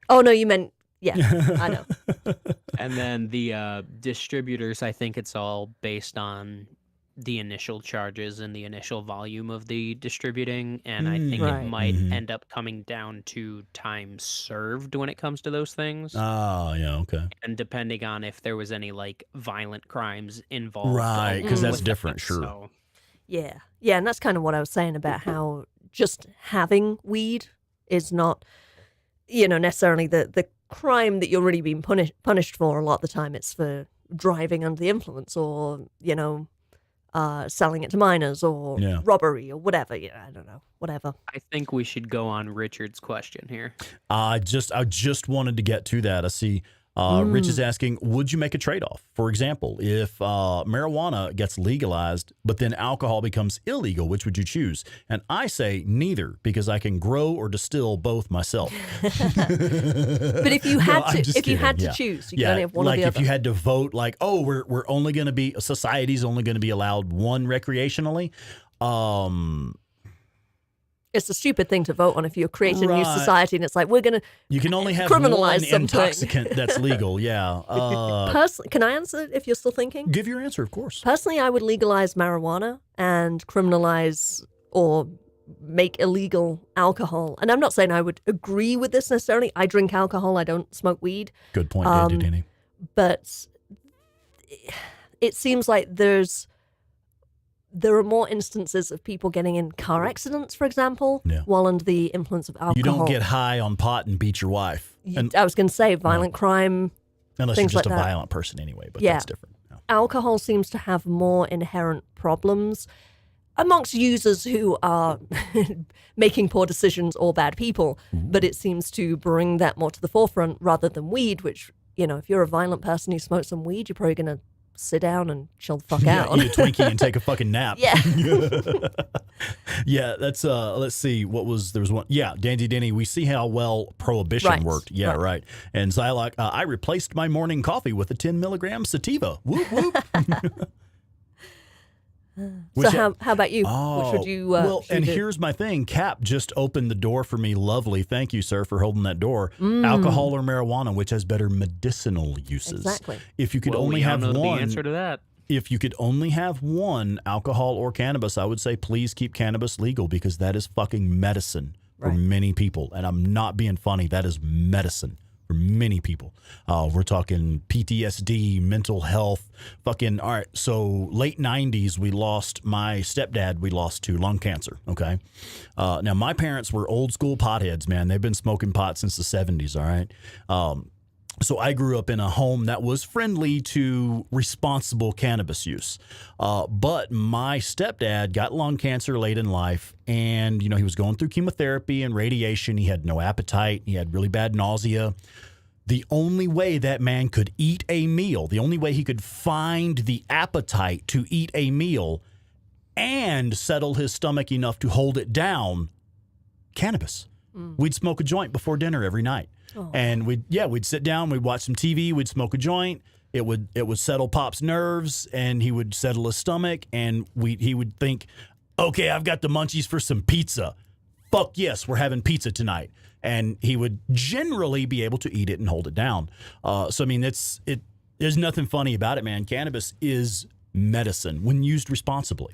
Oh, no, you meant, yeah, I know. And then the distributors, I think it's all based on the initial charges and the initial volume of the distributing. And I think Right. it might end up coming down to time served when it comes to those things. Oh, yeah, okay. And depending on if there was any like violent crimes involved. Right, because that's with that, different, sure. so- Yeah. Yeah, and that's kind of what I was saying about how just having weed is not, you know, necessarily the crime that you're really being punished for. A lot of the time it's for driving under the influence or, you know, selling it to minors or robbery or whatever. Yeah, I don't know. Whatever. I think we should go on Richard's question here. I just wanted to get to that. I see Rich is asking, would you make a trade-off? For example, if marijuana gets legalized, but then alcohol becomes illegal, which would you choose? And I say neither, because I can grow or distill both myself. But if you had to choose, you can only have one like or the if other. you had to vote, like, oh, we're only going to be, society's only going to be allowed one recreationally. It's a stupid thing to vote on if you're creating a new Right. society and it's like, we're going to You can only have criminalize one something. intoxicant that's legal. Yeah. Personally, can I answer if you're still thinking? Give your answer, of course. Personally, I would legalize marijuana and criminalize or make illegal alcohol. And I'm not saying I would agree with this necessarily. I drink alcohol. I don't smoke weed. Good point, Dandy Danny. But it seems like there are more instances of people getting in car accidents, for example, while under the influence of alcohol. You don't get high on pot and beat your wife. And I was going to say violent crime. unless you're things just like a that. violent person anyway, but Yeah. that's different. Yeah. Alcohol seems to have more inherent problems amongst users who are making poor decisions or bad people, but it seems to bring that more to the forefront rather than weed, which, you know, if you're a violent person who smokes some weed, you're probably going to sit down and chill the fuck out. Eat a Twinkie and take a fucking nap. Yeah. Yeah, that's let's see, there was one. Yeah, Dandy Denny, we see how well prohibition Right, worked. Yeah, right. And Zylock, I replaced my morning coffee with a 10 milligram sativa. Whoop whoop. So how about you? Which would you well, should and you do? here's my thing. Cap just opened the door for me. Lovely. Thank you, sir, for holding that door. Alcohol or marijuana, which has better medicinal uses. Exactly. If you could Well, only we have don't know one. the answer to that. If you could only have one, alcohol or cannabis, I would say please keep cannabis legal because that is fucking medicine for Right. many people. And I'm not being funny. That is medicine for for many people. We're talking PTSD, mental health, fucking, all right. So late 90s, my stepdad, we lost to lung cancer, okay? Now, my parents were old school potheads, man. They've been smoking pot since the 70s, all right? So I grew up in a home that was friendly to responsible cannabis use. But my stepdad got lung cancer late in life, and, he was going through chemotherapy and radiation. He had no appetite. He had really bad nausea. The only way that man could eat a meal, the only way he could find the appetite to eat a meal and settle his stomach enough to hold it down, cannabis. We'd smoke a joint before dinner every night. Oh. And we'd sit down, we'd watch some TV, we'd smoke a joint. It would settle Pop's nerves, and he would settle his stomach, and he would think, okay, I've got the munchies for some pizza. Fuck yes, we're having pizza tonight. And he would generally be able to eat it and hold it down. So I mean, there's nothing funny about it, man. Cannabis is medicine when used responsibly.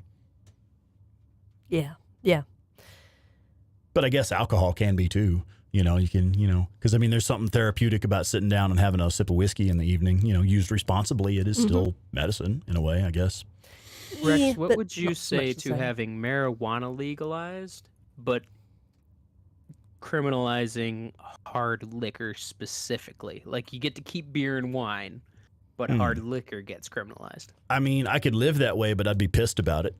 Yeah. But I guess alcohol can be too. You can, because I mean, there's something therapeutic about sitting down and having a sip of whiskey in the evening. Used responsibly, it is still medicine in a way, I guess. Rex, Yeah, what but would you not so much say the to same. having marijuana legalized, but criminalizing hard liquor specifically? Like, you get to keep beer and wine, but hard liquor gets criminalized. I mean, I could live that way, but I'd be pissed about it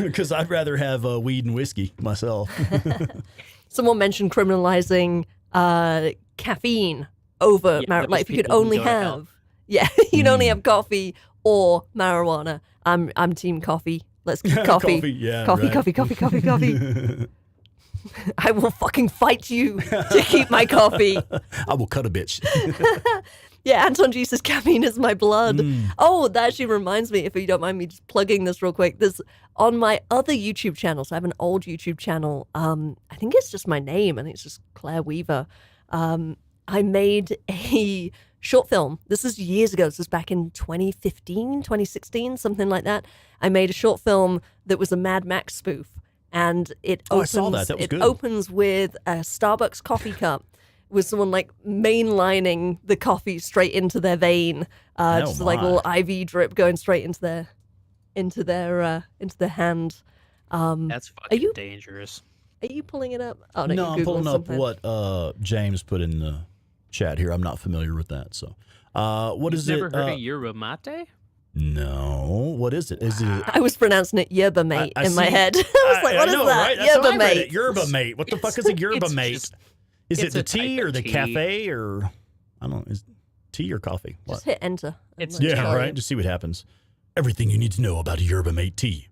because I'd rather have weed and whiskey myself. Someone mentioned criminalizing caffeine over Yeah, that was like if you could people who only go to hell. have you'd only have coffee or marijuana. I'm team coffee. Let's keep coffee. Yeah, Coffee, right. coffee. I will fucking fight you to keep my coffee. I will cut a bitch. Yeah, Anton G says caffeine is my blood. Oh, that actually reminds me, if you don't mind me just plugging this real quick. There's on my other YouTube channels. I have an old YouTube channel. I think it's just my name. I think it's just Claire Weaver. I made a short film. This is years ago. This was back in 2015, 2016, something like that. I made a short film that was a Mad Max spoof. And it Oh, I opens, saw that. That was it good. opens with a Starbucks coffee cup with someone like mainlining the coffee straight into their vein. Just like a my. little IV drip going straight into their hand. That's fucking you- dangerous. Are you pulling it up? Oh no, No, you're I'm Googling pulling up something. what James put in the chat here. I'm not familiar with that. So, what is You've never it? heard of yerba mate? No. What is it? Is it? I was pronouncing it yerba mate I in my see. head. I was like, what is know, that? Right? That's how Yerba I read it. mate. Yerba mate. What the fuck is a yerba It's mate? just- Is it it's the a type tea or of the tea. cafe or I don't know? Is tea or coffee? What? Just hit enter. and It's- let's Yeah, try right. it. Just see what happens. Everything you need to know about a yerba mate tea.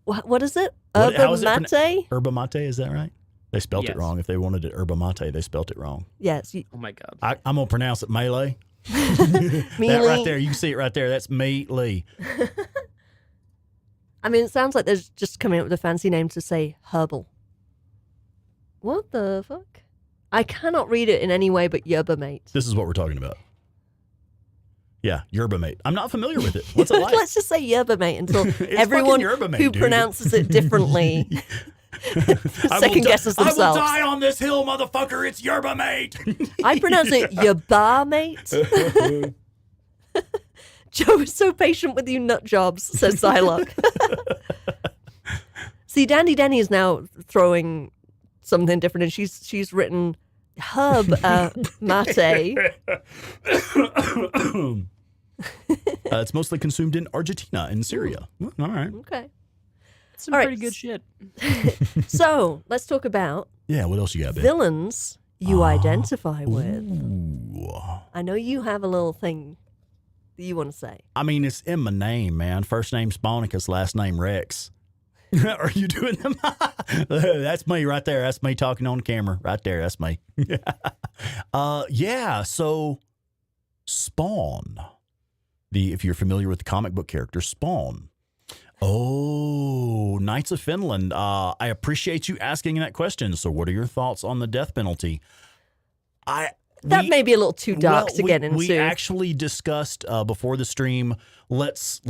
What is it? What- how Yerba is it mate? Yerba mate, is that right? They spelt it Yes. wrong. If they wanted it yerba mate, they spelt it wrong. Yes. Oh my god. I'm gonna pronounce it melee. That right Mealy. there, you can see it right there. That's melee. I mean, it sounds like they're just coming up with a fancy name to say herbal. What the fuck? I cannot read it in any way but yerba mate. This is what we're talking about. Yeah, yerba mate. I'm not familiar with it. What's it like? Let's just say yerba mate until It's everyone fucking yerba mate, who dude. pronounces it differently second guesses I will themselves. die on this hill, motherfucker. It's yerba mate. I pronounce it yerba mate. Joe is so patient with you nut jobs, says Psylocke. See, Dandy Denny is now throwing something different, and she's written herb mate. It's mostly consumed in Argentina and Syria. Well, all right. Okay. Some All right, pretty good shit. So let's talk about Yeah, what else you got, babe? villains you identify with. Ooh. I know you have a little thing that you want to say. I mean, it's in my name, man. First name Sponicus, last name Rex. Are you doing them? That's me right there. That's me talking on camera right there. That's me. Yeah. So Spawn, if you're familiar with the comic book character Spawn. Oh, Knights of Finland. I appreciate you asking that question. So what are your thoughts on the death penalty? That may be a little too dark to get into. We actually discussed before the stream. Let's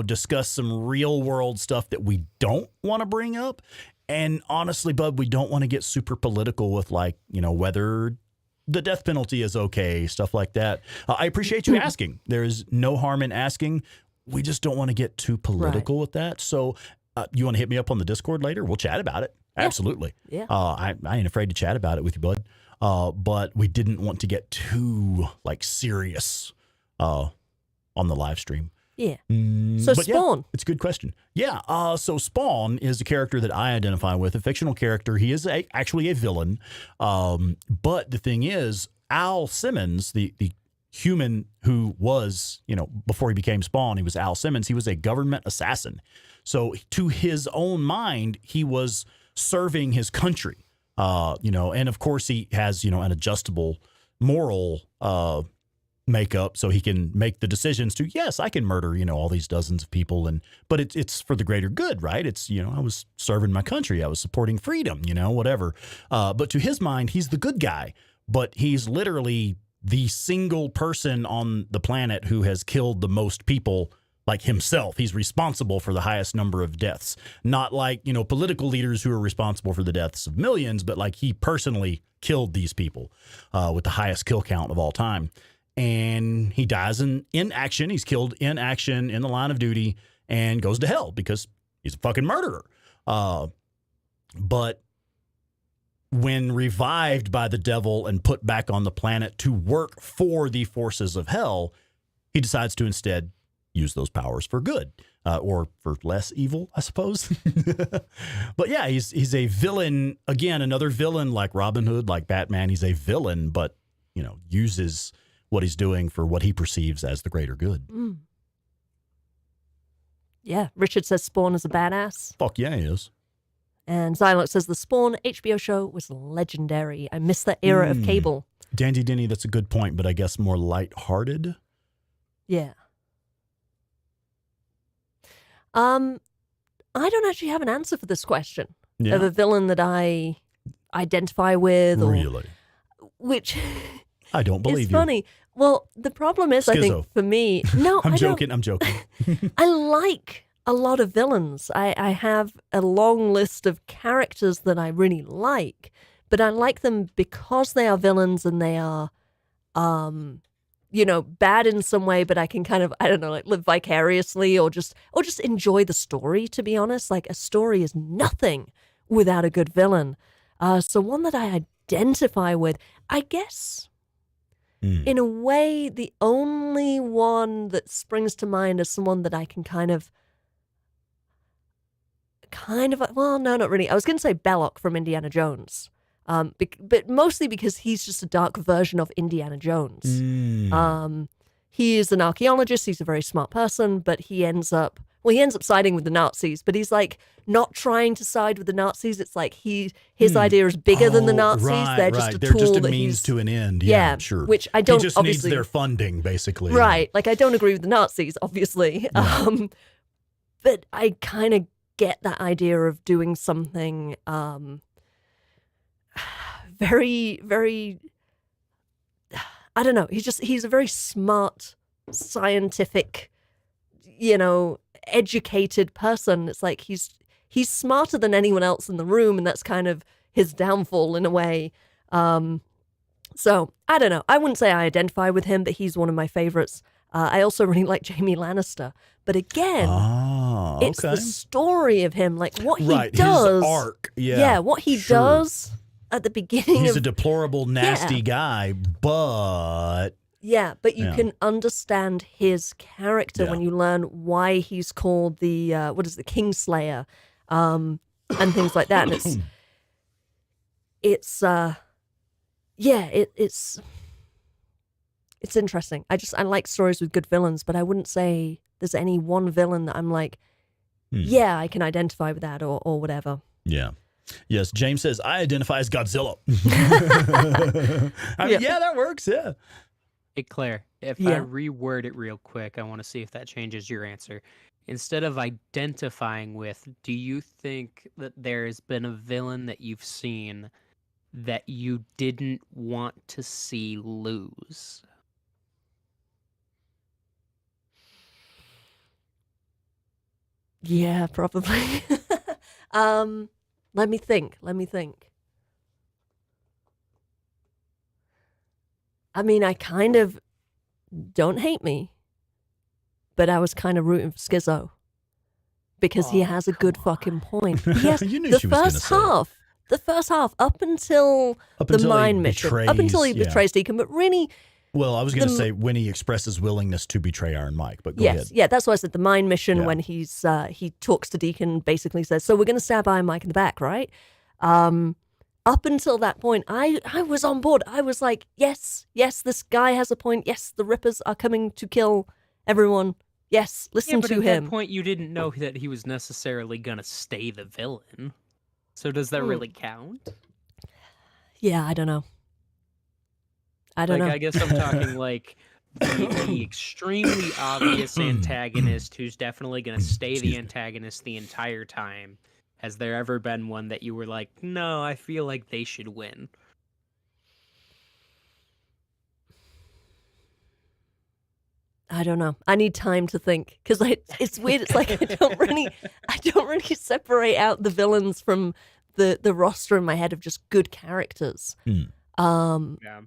discuss some real world stuff that we don't want to bring up. And honestly, bud, we don't want to get super political with like, whether the death penalty is okay, stuff like that. I appreciate you asking. There is no harm in asking. We just don't want to get too political with that. So you want to hit me up on the Discord later? We'll chat about it. Yeah. Absolutely. Yeah. I ain't afraid to chat about it with you, bud. But we didn't want to get too like serious on the live stream. Yeah. So But Spawn. yeah, it's a good question. Yeah. So Spawn is a character that I identify with, a fictional character. He is actually a villain. But the thing is, Al Simmons, the human who was, before he became Spawn, he was Al Simmons. He was a government assassin. So to his own mind, he was serving his country. And of course he has, an adjustable moral makeup, so he can make the decisions to, yes, I can murder, all these dozens of people, but it's for the greater good, right? It's, I was serving my country, I was supporting freedom, whatever. But to his mind, he's the good guy, but he's literally the single person on the planet who has killed the most people. Like himself, he's responsible for the highest number of deaths. Not like, political leaders who are responsible for the deaths of millions, but like he personally killed these people with the highest kill count of all time. And he dies in action. He's killed in action in the line of duty and goes to hell because he's a fucking murderer. But when revived by the devil and put back on the planet to work for the forces of hell, he decides to instead use those powers for good or for less evil, I suppose. But yeah, he's a villain. Again, another villain like Robin Hood, like Batman. He's a villain, but, uses what he's doing for what he perceives as the greater good. Mm. Yeah, Richard says Spawn is a badass. Fuck yeah, he is. And Zylox says the Spawn HBO show was legendary. I miss that era of cable. Dandy Denny, that's a good point, but I guess more lighthearted. Yeah. I don't actually have an answer for this question of a villain that I identify with. Really? Which I don't believe it's funny. Well, the problem is, I think, for me... No, I'm joking. I like a lot of villains. I have a long list of characters that I really like, but I like them because they are villains and they are... bad in some way, but I can kind of, I don't know, like live vicariously or just enjoy the story, to be honest. Like a story is nothing without a good villain. So one that I identify with, I guess, in a way, the only one that springs to mind is someone that I can kind of, well, no, not really. I was going to say Belloc from Indiana Jones. But mostly because he's just a dark version of Indiana Jones. He is an archaeologist. He's a very smart person, but he ends up siding with the Nazis, but he's like not trying to side with the Nazis. It's like his idea is bigger than the Nazis. Right, They're just a tool. Just a that means to an end. Yeah, sure. Which I don't. He just obviously needs their funding, basically. Right. Like I don't agree with the Nazis, obviously. Yeah. But I kind of get that idea of doing something very, very, I don't know. He's a very smart, scientific, educated person. It's like he's smarter than anyone else in the room, and that's kind of his downfall in a way. So I don't know. I wouldn't say I identify with him, but he's one of my favorites. I also really like Jaime Lannister. But again, it's the story of him, like what he does. His arc. Yeah, what he does at the beginning. He's a deplorable, nasty guy, but... Yeah, but you can understand his character when you learn why he's called the, Kingslayer, and things like that. And it's interesting. I like stories with good villains, but I wouldn't say there's any one villain that I'm like, I can identify with that or whatever. Yeah. Yes, James says, I identify as Godzilla. Yeah, that works, yeah. Hey, Claire, if I reword it real quick, I want to see if that changes your answer. Instead of identifying with, do you think that there's been a villain that you've seen that you didn't want to see lose? Yeah, probably. Let me think. I mean, I kind of don't hate me, but I was kind of rooting for Schizo because he has a good fucking point. Yes, You knew the she was gonna first say it. half. The first half, up until the he mine mission, up until he betrays- betrays Deacon, but really, Well, I was going to the- say when he expresses willingness to betray Iron Mike, but go yes, ahead. yeah, that's why I said the mine mission Yeah. when he talks to Deacon, basically says, "So we're going to stab Iron Mike in the back, right?" Up until that point, I was on board. I was like, yes, this guy has a point. Yes, the Rippers are coming to kill everyone. Yes, listen but to at him. that point, you didn't know that he was necessarily gonna stay the villain. So does that really count? Yeah, I don't know. I don't know. I guess I'm talking like the extremely obvious antagonist who's definitely going to stay Excuse the me. antagonist the entire time. Has there ever been one that you were like, no, I feel like they should win? I don't know. I need time to think because it's weird. It's like I don't really separate out the villains from the roster in my head of just good characters. Yeah.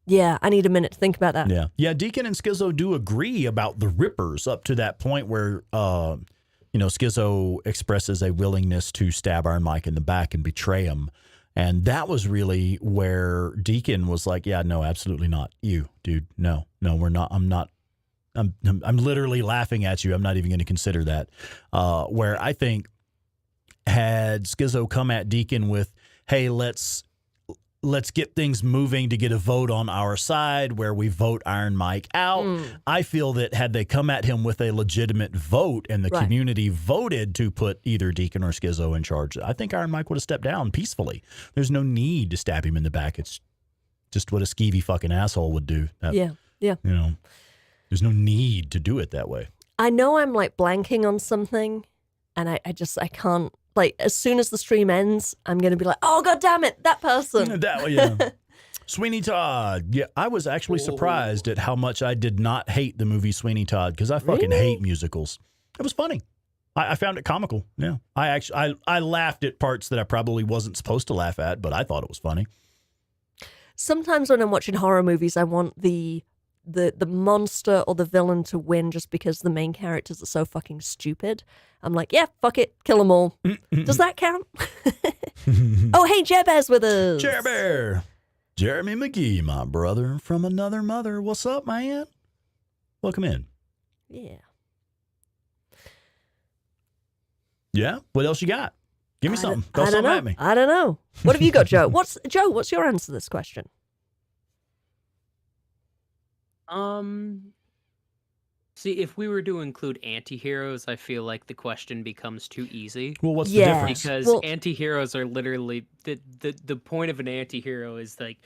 Yeah, I need a minute to think about that. Yeah. Deacon and Schizo do agree about the Rippers up to that point where, Schizo expresses a willingness to stab Iron Mike in the back and betray him. And that was really where Deacon was like, yeah, no, absolutely not. You, dude, no, we're not. I'm literally laughing at you. I'm not even going to consider that. Where I think had Schizo come at Deacon with, hey, let's get things moving to get a vote on our side where we vote Iron Mike out. I feel that had they come at him with a legitimate vote and the Right. community voted to put either Deacon or Schizo in charge, I think Iron Mike would have stepped down peacefully. There's no need to stab him in the back. It's just what a skeevy fucking asshole would do. Yeah. There's no need to do it that way. I know I'm like blanking on something, and I can't. Like, as soon as the stream ends, I'm going to be like, oh, God damn it, that person. That way, yeah. Sweeney Todd. Yeah, I was actually surprised at how much I did not hate the movie Sweeney Todd because I fucking Really? hate musicals. It was funny. I found it comical. Yeah, I laughed at parts that I probably wasn't supposed to laugh at, but I thought it was funny. Sometimes when I'm watching horror movies, I want the monster or the villain to win just because the main characters are so fucking stupid. I'm like, yeah, fuck it, kill them all. Does that count? Oh, hey, Jebez with us. Jerry Bear. Jeremy McGee, my brother from another mother. What's up, man? Welcome in. Yeah. Yeah? What else you got? Give me something. Throw I don't something know. at me. I don't know. What have you got, Joe? What's your answer to this question? See, if we were to include anti-heroes, I feel like the question becomes too easy. Well, what's Yeah. the difference? Because Well- anti-heroes are literally the point of an anti-hero is like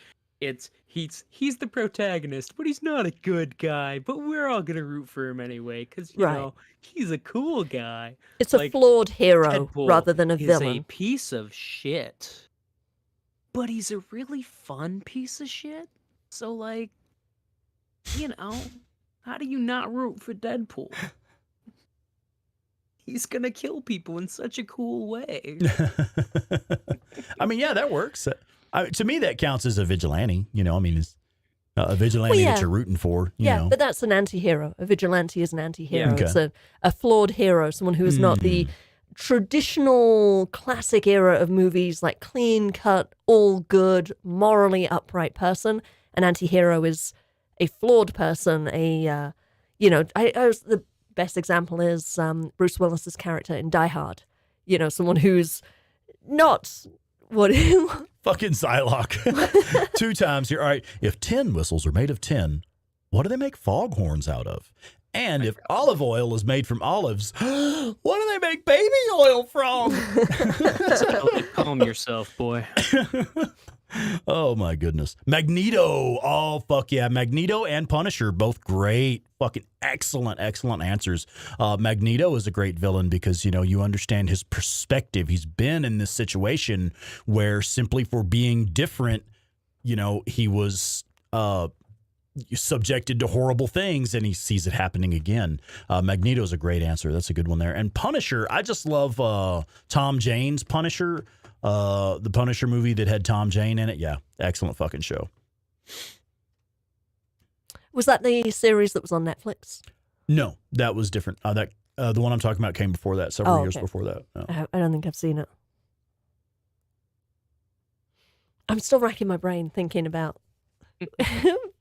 he's the protagonist, but he's not a good guy, but we're all gonna root for him anyway because you Right. know he's a cool guy. It's a Like, flawed hero Deadpool rather than a is villain. a piece of shit, but he's a really fun piece of shit. So like, how do you not root for Deadpool? He's gonna kill people in such a cool way. I mean, yeah, that works. To me, that counts as a vigilante. It's a vigilante Well, yeah. that you're rooting for. You Yeah, know. but that's an anti-hero. A vigilante is an anti-hero. Yeah. It's a flawed hero, someone who is not the traditional classic era of movies, like clean-cut, all good, morally upright person. An anti-hero is a flawed person. The best example is Bruce Willis's character in Die Hard. Someone who's not what. Fucking Psylocke. 2 times here. All right. If tin whistles are made of tin, what do they make foghorns out of? And if olive oil is made from olives, what do they make baby oil from? Calm yourself, boy. Oh, my goodness. Magneto. Oh, fuck yeah. Magneto and Punisher, both great, fucking excellent answers. Magneto is a great villain because, you understand his perspective. He's been in this situation where simply for being different, he was subjected to horrible things, and he sees it happening again. Magneto's a great answer. That's a good one there. And Punisher, I just love Tom Jane's Punisher, the Punisher movie that had Tom Jane in it. Yeah, excellent fucking show. Was that the series that was on Netflix? No, that was different. The one I'm talking about came before that, several years before that. No. I don't think I've seen it. I'm still racking my brain thinking about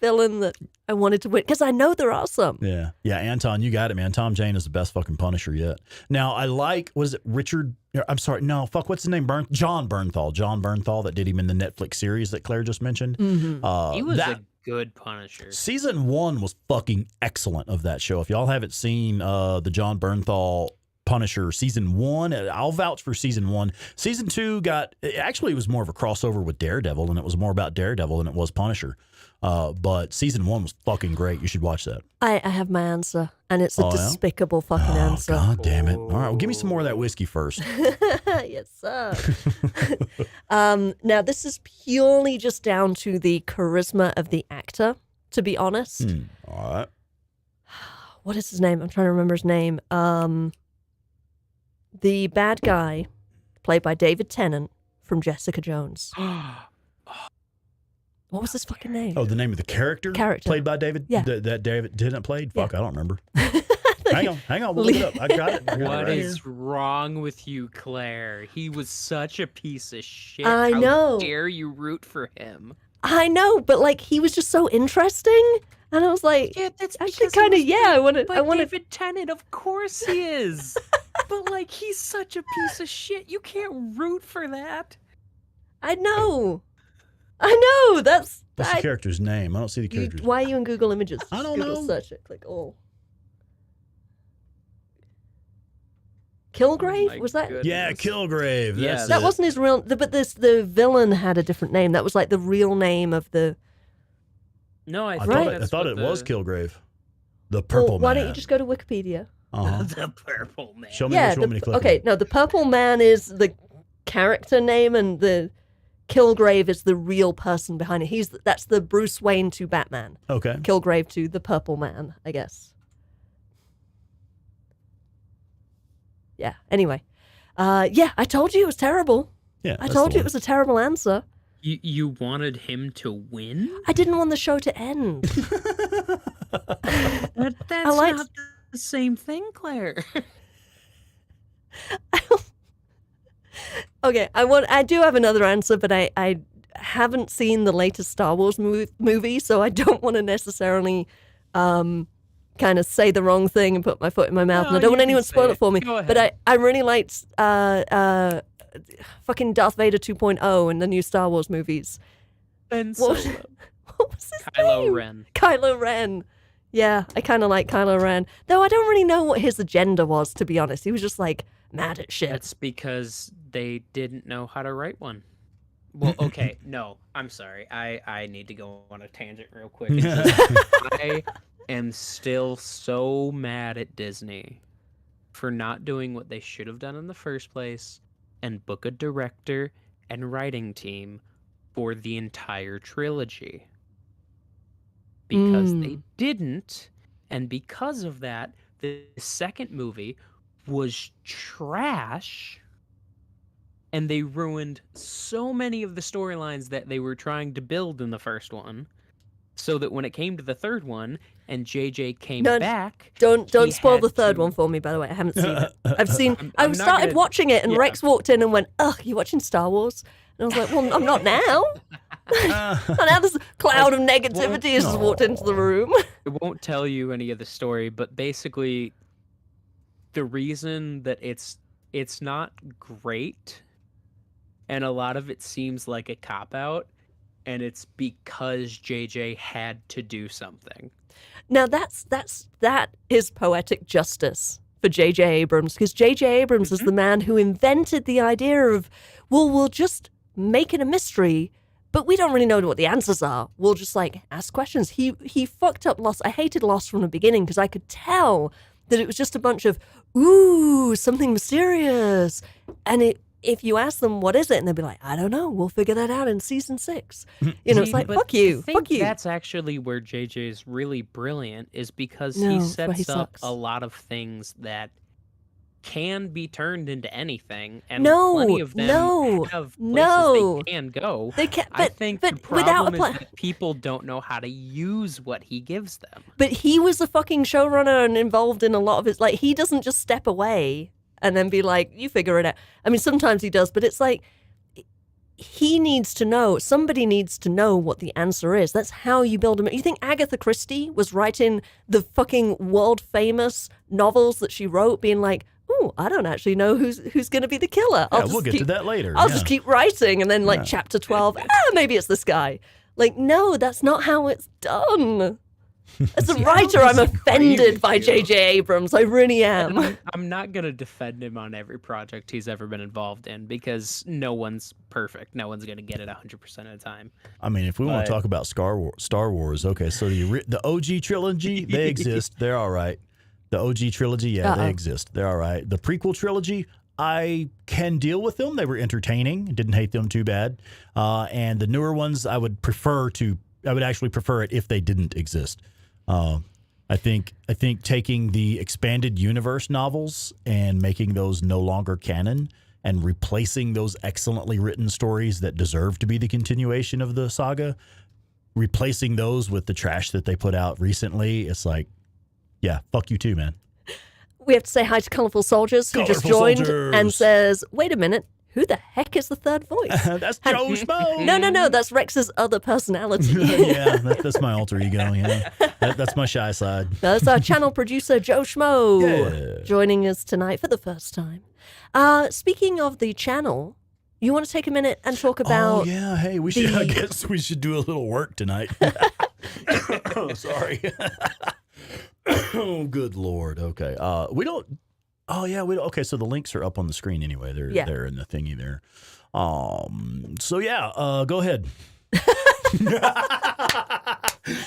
villain that I wanted to win, because I know there are some. Yeah. Anton, you got it, man. Tom Jane is the best fucking Punisher yet. Now, was it Richard? I'm sorry, no, what's his name? John Bernthal that did him in the Netflix series that Claire just mentioned. Mm-hmm. He was a good Punisher. Season 1 was fucking excellent of that show. If y'all haven't seen the John Bernthal Punisher season 1, I'll vouch for season 1. Season 2 it was more of a crossover with Daredevil, and it was more about Daredevil than it was Punisher. But season 1 was fucking great. You should watch that. I have my answer, and it's a despicable fucking answer. God damn it. All right, well, give me some more of that whiskey first. Yes, sir. Now, this is purely just down to the charisma of the actor, to be honest. All right. What is his name? I'm trying to remember his name. The bad guy, played by David Tennant from Jessica Jones. What was his fucking name? Oh, the name of the character? Played by David? Yeah. That David Tennant played? Fuck, Yeah. I don't remember. Hang on. We'll look it up. I got it. What is wrong with you, Claire? He was such a piece of shit. I know. How dare you root for him? I know, but like he was just so interesting, and I was like, Yeah, that's actually kind of I want to. David Tennant, of course he is. But like, he's such a piece of shit. You can't root for that. I know. That's What's the character's name? I don't see the character's why are you in Google Images? I don't Google know. Search it. Click all. Kilgrave? My Was that? goodness. Yeah, Kilgrave. Yeah, That's That it. wasn't his real. But the villain had a different name. That was like the real name of the. No, I I think thought, Right. I that's thought what it was the- Kilgrave. The purple Well, why man. don't you just go to Wikipedia? Uh-huh. the purple man. Show me Yeah. which one to click Okay. on. No, the Purple Man is the character name, and the Kilgrave is the real person behind it. That's the Bruce Wayne to Batman. Okay. Kilgrave to the Purple Man, I guess. Yeah. Anyway. Yeah, I told you it was terrible. Yeah. I told you it was a terrible answer. You wanted him to win? I didn't want the show to end. That's liked- not the same thing, Claire. Okay, I do have another answer, but I haven't seen the latest Star Wars movie, so I don't want to necessarily kind of say the wrong thing and put my foot in my mouth, and I No, don't you want can anyone to say spoil it. it for me. Go But ahead. I really liked fucking Darth Vader 2.0 in the new Star Wars movies. Ben What was, Solo. what was his Kylo name? Ren. Kylo Ren. Yeah, I kind of like Kylo Ren. Though I don't really know what his agenda was, to be honest. He was just like mad at shit. That's because they didn't know how to write one. Well, okay, no, I'm sorry. I need to go on a tangent real quick. I am still so mad at Disney for not doing what they should have done in the first place and book a director and writing team for the entire trilogy. Because they didn't, and because of that, the second movie was trash, and they ruined so many of the storylines that they were trying to build in the first one, so that when it came to the third one and JJ came back, Don't he spoil had the third to- one for me, by the way. I haven't seen it. I've seen. I'm I not started gonna- watching it, and yeah. Rex walked in and went, "Ugh, you watching Star Wars?" And I was like, "Well, I'm not now." And now this cloud of negativity has just walked into the room. It won't tell you any of the story, but basically, the reason that it's not great, and a lot of it seems like a cop out, and it's because JJ had to do something. Now that is poetic justice for J.J. Abrams, because J.J. Abrams is the man who invented the idea of, well, we'll just make it a mystery, but we don't really know what the answers are. We'll just like ask questions. He fucked up Lost. I hated Lost from the beginning because I could tell that it was just a bunch of ooh, something mysterious, and if you ask them what is it, and they'll be like, I don't know, we'll figure that out in season 6. You know, it's See, like, but fuck you, I think fuck you. That's actually where JJ is really brilliant, is because No, he that's why he sets up sucks. a lot of things that can be turned into anything, and No, plenty of them no, have places no. they can go. They can't, I but, think but the without a problem is plan. that people don't know how to use what he gives them. But he was the fucking showrunner and involved in a lot of it. Like, he doesn't just step away and then be like, you figure it out. I mean, sometimes he does, but it's like, he needs to know, somebody needs to know what the answer is. That's how you build a. You think Agatha Christie was writing the fucking world famous novels that she wrote, being like, oh, I don't actually know who's going to be the killer. Yeah, we'll get to that later. I'll just keep writing. And then, like, Yeah. chapter 12, maybe it's this guy. Like, no, that's not how it's done. As a See, I writer, don't I'm disagree offended with by you. J.J. Abrams. I really And am. I'm not going to defend him on every project he's ever been involved in, because no one's perfect. No one's going to get it 100% of the time. I mean, if we want But- to talk about Star Wars, okay, so the OG trilogy, they exist. They're all right. The OG trilogy, yeah, Uh-oh. they exist. They're all right. The prequel trilogy, I can deal with them. They were entertaining. Didn't hate them too bad. And the newer ones, I would actually prefer it if they didn't exist. I think taking the expanded universe novels and making those no longer canon and replacing those excellently written stories that deserve to be the continuation of the saga, replacing those with the trash that they put out recently, it's like, yeah, fuck you too, man. We have to say hi to Colorful Soldiers, who just Colourful joined Soldiers. and says, wait a minute, who the heck is the third voice? That's Joe Schmo. No, that's Rex's other personality. Yeah, that's my alter ego. Yeah, that's my shy side. That's our channel producer, Joe Schmo, Yeah. joining us tonight for the first time. Speaking of the channel, you want to take a minute and talk about... Oh yeah, hey, we should. I the- guess we should do a little work tonight. Sorry. Oh, good Lord. Okay. We don't. Oh yeah, we don't. Okay, so the links are up on the screen anyway. They're in the thingy there. So yeah, go ahead.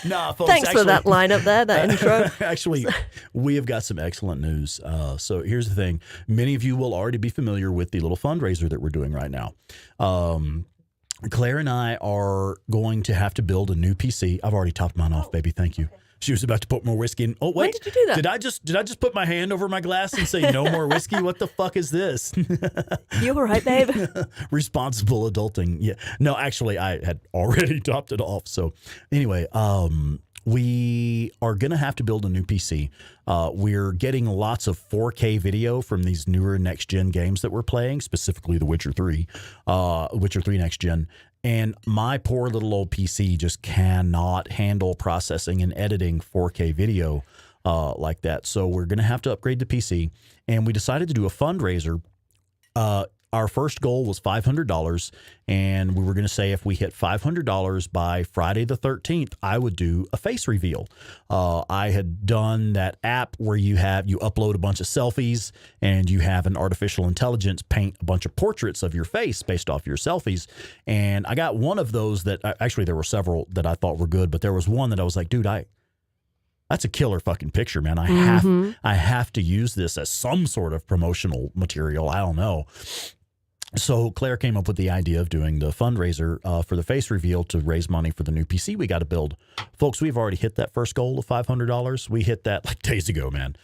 Nah, folks. Thanks for that line up there, that intro. Actually, we have got some excellent news. So here's the thing. Many of you will already be familiar with the little fundraiser that we're doing right now. Claire and I are going to have to build a new PC. I've already topped mine off, baby. Thank you. She was about to put more whiskey in. Oh, wait. When did you do that? Did I just put my hand over my glass and say no more whiskey? What the fuck is this? You all right, babe? Responsible adulting. Yeah. No, actually, I had already topped it off. So anyway, we are going to have to build a new PC. We're getting lots of 4K video from these newer next-gen games that we're playing, specifically The Witcher 3, Witcher 3 Next Gen. And my poor little old PC just cannot handle processing and editing 4K video like that. So we're going to have to upgrade the PC. And we decided to do a fundraiser. Our first goal was $500, and we were going to say if we hit $500 by Friday the 13th, I would do a face reveal. I had done that app where you upload a bunch of selfies and you have an artificial intelligence paint a bunch of portraits of your face based off your selfies. And I got one of those that actually there were several that I thought were good, but there was one that I was like, dude, that's a killer fucking picture, man. I have to use this as some sort of promotional material. I don't know. So Claire came up with the idea of doing the fundraiser for the face reveal to raise money for the new PC we got to build. Folks, we've already hit that first goal of $500. We hit that like days ago, man.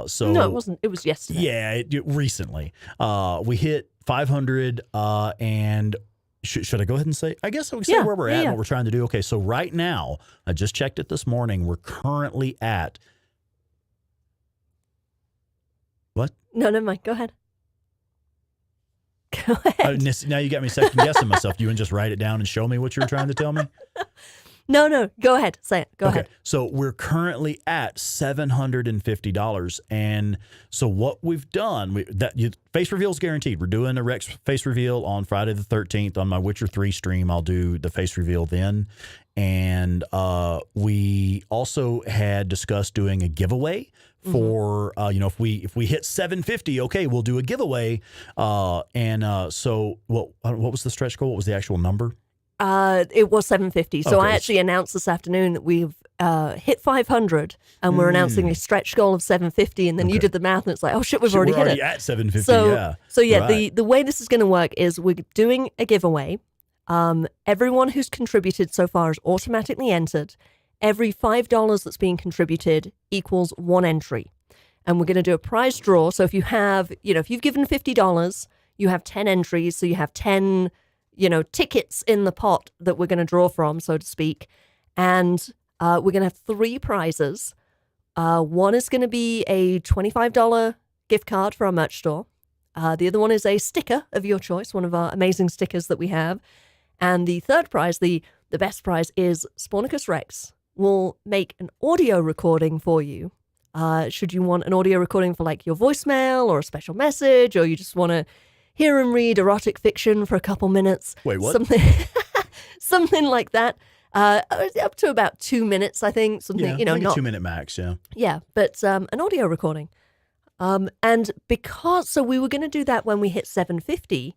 So No, it wasn't. It was yesterday. Yeah, recently. We hit 500 and should I go ahead and say? I guess I would say where we're at and what we're trying to do. Okay, so right now, I just checked it this morning. We're currently at... What? No, never mind. Go ahead. Go ahead. Now you got me second guessing myself. You want to just write it down and show me what you were trying to tell me? No. Go ahead. Say it. Go Okay. ahead. So we're currently at $750. And so what we've done, face reveal is guaranteed. We're doing a Rex face reveal on Friday the 13th on my Witcher 3 stream. I'll do the face reveal then. And we also had discussed doing a giveaway for, if we hit 750, okay, we'll do a giveaway. So what was the stretch goal? What was the actual number? It was 750. So Okay. I actually announced this afternoon that we've hit 500 and we're announcing a stretch goal of 750, and then you did the math and it's like, oh shit, we've already hit it. At 750, So yeah, Right. the way this is going to work is we're doing a giveaway. Everyone who's contributed so far is automatically entered. Every $5 that's being contributed equals 1 entry. And we're going to do a prize draw. So if you have, if you've given $50, you have 10 entries. So you have 10, tickets in the pot that we're going to draw from, so to speak. And we're going to have 3 prizes. One is going to be a $25 gift card for our merch store. The other one is a sticker of your choice, one of our amazing stickers that we have. And the third prize, the best prize, is Spornicus Rex will make an audio recording for you. Should you want an audio recording for like your voicemail or a special message, or you just want to hear him read erotic fiction for a couple minutes. Wait, what? Something like that. Up to about 2 minutes, I think. Something, like not a 2-minute max, yeah. Yeah, but an audio recording. And so we were going to do that when we hit 750.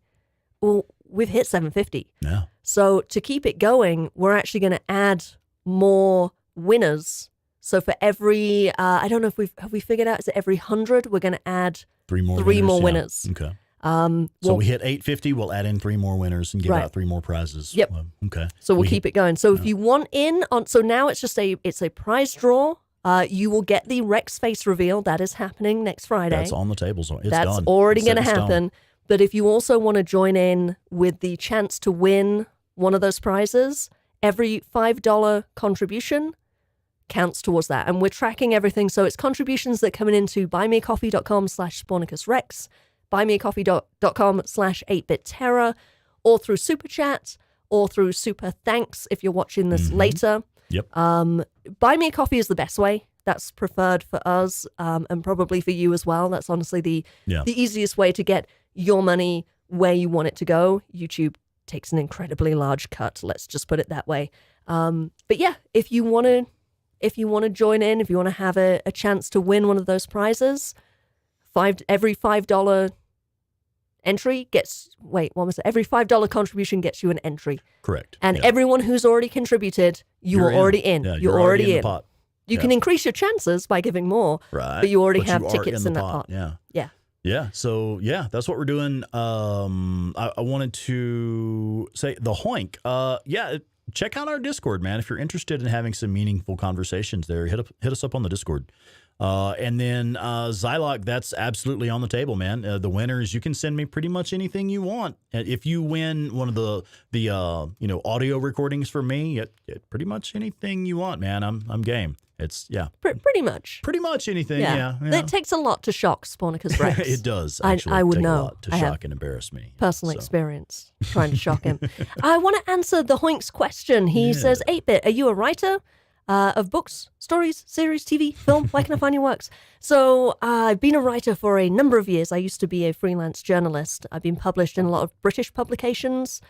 Well, we've hit 750. Yeah. So to keep it going, we're actually going to add more winners. So for every, I don't know if have we figured out, is it every 100? We're going to add 3 more winners. Okay. So we hit 850, we'll add in 3 more winners and give out 3 more prizes. Yep. Okay. So we'll keep it going. So if you want in on, so now it's just it's a prize draw. You will get the Rex face reveal. That is happening next Friday. That's on the table. So it's That's done. already going to Set in stone. happen. But if you also want to join in with the chance to win one of those prizes, every $5 contribution counts towards that. And we're tracking everything. So it's contributions that are coming into buymeacoffee.com/SpornicusRex, buymeacoffee.com/8bitterror, or through Super Chat, or through Super Thanks if you're watching this later. Yep. Buy Me a Coffee is the best way. That's preferred for us, and probably for you as well. That's honestly the easiest way to get your money where you want it to go. YouTube takes an incredibly large cut. Let's just put it that way. But yeah, if you want to join in, if you want to have a chance to win one of those prizes, every $5 entry gets, every $5 contribution gets you an entry. Correct. And everyone who's already contributed, you're already in. Yeah, you're already in. the pot. You can increase your chances by giving more, Right. but you already But have you are tickets in that pot. pot. Yeah. Yeah. Yeah. So that's what we're doing. I wanted to say the Hoink. Check out our Discord, man. If you're interested in having some meaningful conversations there, hit us up on the Discord. And then Zylock, that's absolutely on the table, man. The winners, you can send me pretty much anything you want. If you win one of the audio recordings from me, pretty much anything you want, man. I'm game. It's Pretty much. pretty much anything. Yeah. It takes a lot to shock Spornicus Rex. It does. I Actually would take know. a lot to I have shock and embarrass me. personal So. experience trying to shock him. I want to answer the Hoink's question. He says, 8-Bit, are you a writer of books, stories, series, TV, film? Where can I find your works? So I've been a writer for a number of years. I used to be a freelance journalist. I've been published in a lot of British publications.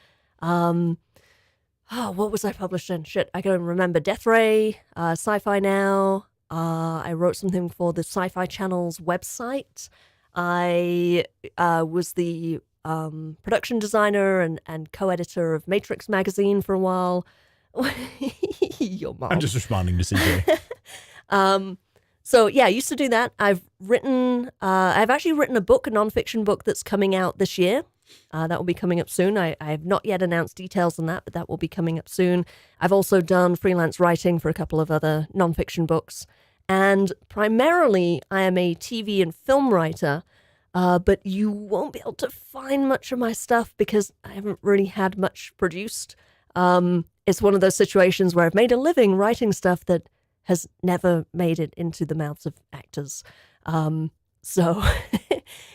What was I published in? Shit, I can't remember. Death Ray, Sci-Fi Now. I wrote something for the Sci-Fi Channel's website. I was the production designer and co-editor of Matrix magazine for a while. Your mom. I'm just responding to CJ. So yeah, I used to do that. I've actually written a book, a nonfiction book that's coming out this year. That will be coming up soon. I have not yet announced details on that, but that will be coming up soon. I've also done freelance writing for a couple of other nonfiction books. And primarily, I am a TV and film writer, but you won't be able to find much of my stuff because I haven't really had much produced. It's one of those situations where I've made a living writing stuff that has never made it into the mouths of actors. So,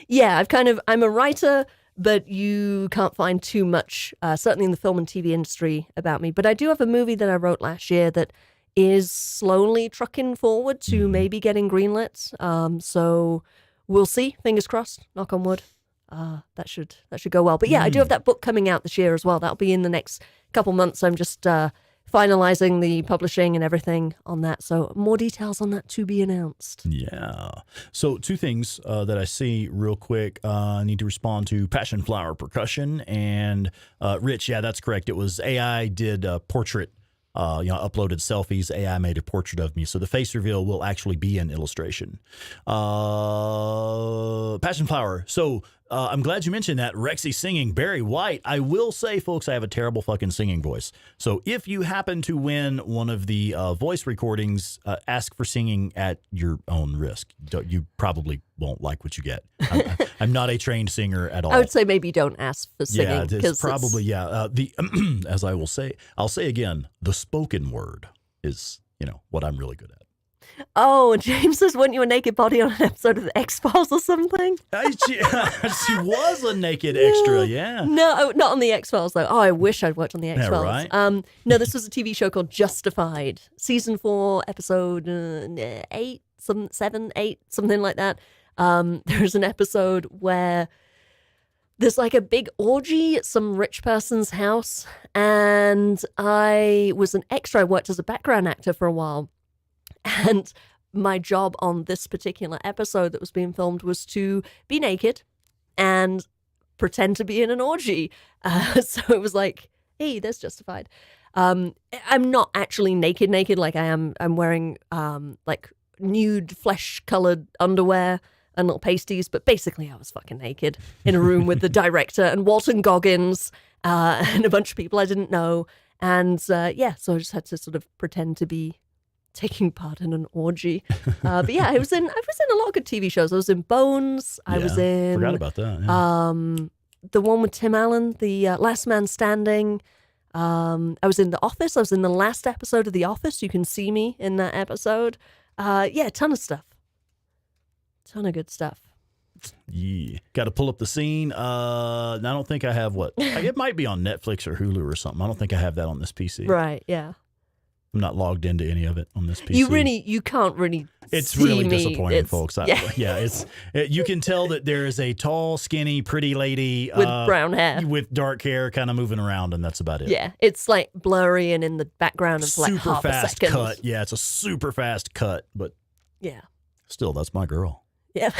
yeah, I'm a writer, but you can't find too much, certainly in the film and TV industry, about me. But I do have a movie that I wrote last year that is slowly trucking forward to maybe getting greenlit. So we'll see. Fingers crossed. Knock on wood. That should go well. But yeah, I do have that book coming out this year as well. That'll be in the next couple months. I'm just finalizing the publishing and everything on that. So more details on that to be announced. Yeah. So 2 things that I see real quick. I need to respond to Passion Flower Percussion and Rich. Yeah, that's correct. It was AI did portrait uploaded selfies. AI made a portrait of me. So the face reveal will actually be an illustration. Passion Flower. So I'm glad you mentioned that. Rexy singing, Barry White. I will say, folks, I have a terrible fucking singing voice. So if you happen to win one of the voice recordings, ask for singing at your own risk. You probably won't like what you get. I'm not a trained singer at all. I would say maybe don't ask for singing. Yeah, it's probably, yeah. As I will say, I'll say again, the spoken word is, what I'm really good at. Oh, James says, weren't you a naked body on an episode of the X-Files or something? She was a naked extra, yeah. No, not on the X-Files, though. Oh, I wish I'd worked on the X-Files. right? No, this was a TV show called Justified. Season 4, episode 8, 7, 8, something like that. There's an episode where there's like a big orgy at some rich person's house, and I was an extra. I worked as a background actor for a while. And my job on this particular episode that was being filmed was to be naked and pretend to be in an orgy. So it was like, hey, that's Justified. I'm not actually naked, like I am. I'm wearing like nude flesh-colored underwear and little pasties, but basically I was fucking naked in a room with the director and Walton Goggins and a bunch of people I didn't know. And so I just had to sort of pretend to be taking part in an orgy. But yeah, I was in a lot of good TV shows. I was in Bones. I was in forgot about that. Yeah. The one with Tim Allen, the Last Man Standing. I was in The Office. I was in the last episode of The Office. You can see me in that episode. A ton of stuff. Ton of good stuff. Yeah. Got to pull up the scene. I don't think I have it might be on Netflix or Hulu or something. I don't think I have that on this PC. Right, yeah. I'm not logged into any of it on this PC. You can't really It's see really me. disappointing, folks. You can tell that there is a tall, skinny, pretty lady with brown hair. With dark hair kind of moving around, and that's about it. Yeah, it's like blurry and in the background of like super half fast a second. cut. Yeah, it's a super fast cut, but yeah. Still, that's my girl. Yeah.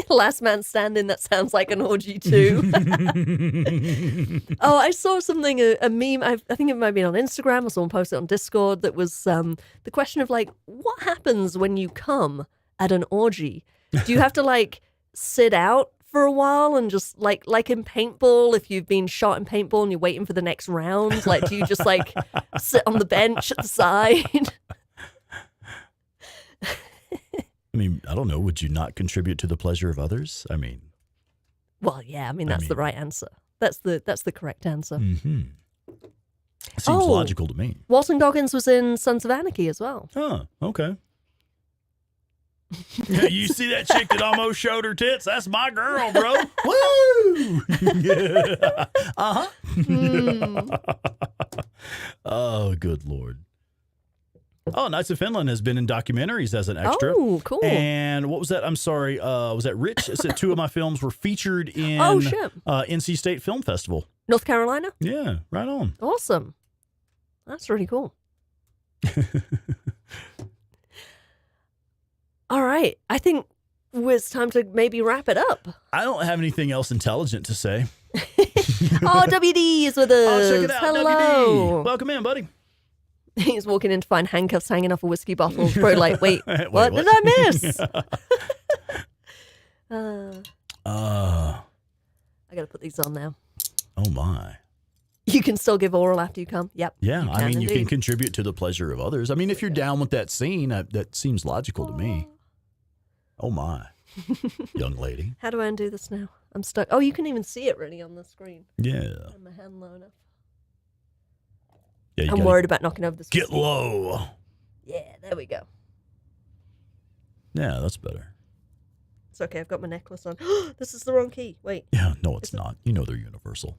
Last Man Standing, that sounds like an orgy too. Oh, I saw something, a meme, I think it might have been on Instagram or someone posted it on Discord, that was the question of like, what happens when you come at an orgy? Do you have to like sit out for a while and just like in paintball, if you've been shot in paintball and you're waiting for the next round, like do you just like sit on the bench at the side? I mean, I don't know. Would you not contribute to the pleasure of others? I mean, well, yeah. That's the right answer. That's the correct answer. Mm-hmm. Seems logical to me. Walton Goggins was in Sons of Anarchy as well. Oh, okay. You see that chick that almost showed her tits? That's my girl, bro. Woo! Yeah. Uh-huh. Oh, good Lord. Oh, Knights of Finland has been in documentaries as an extra. Oh, cool. And what was that? I'm sorry. Was that Rich? It said 2 of my films were featured in NC State Film Festival. North Carolina? Yeah, right on. Awesome. That's really cool. All right. I think it's time to maybe wrap it up. I don't have anything else intelligent to say. Oh, WD is with us. Oh, check it out, Hello. WD. Welcome in, buddy. He's walking in to find handcuffs hanging off a whiskey bottle. Probably like, wait, what did I miss? I got to put these on now. Oh, my. You can still give oral after you come. Yep. Yeah, I mean, you can contribute to the pleasure of others. I mean, if you're down with that scene, that seems logical to me. Oh, my. Young lady. How do I undo this now? I'm stuck. Oh, you can even see it really on the screen. Yeah. I have my hand low enough. Yeah, I'm worried about knocking over this. Get low. Yeah, there we go. Yeah, that's better. It's okay. I've got my necklace on. This is the wrong key. Wait. Yeah, no, it's not. You know they're universal.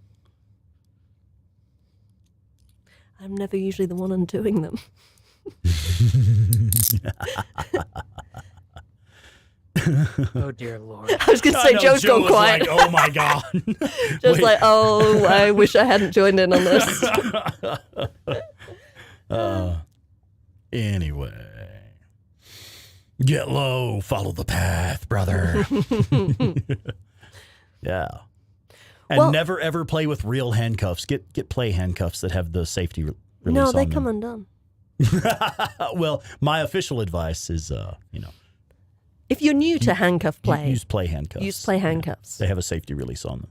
I'm never usually the one undoing them. Oh, dear Lord. I was going to say, Joe's gone quiet. Like, oh, my God. Joe's like, oh, I wish I hadn't joined in on this. Anyway. Get low. Follow the path, brother. Yeah. And never, ever play with real handcuffs. Get play handcuffs that have the safety release on them. No, they come undone. Well, my official advice is, If you're new to handcuff play, use play handcuffs. use play handcuffs. They have a safety release on them.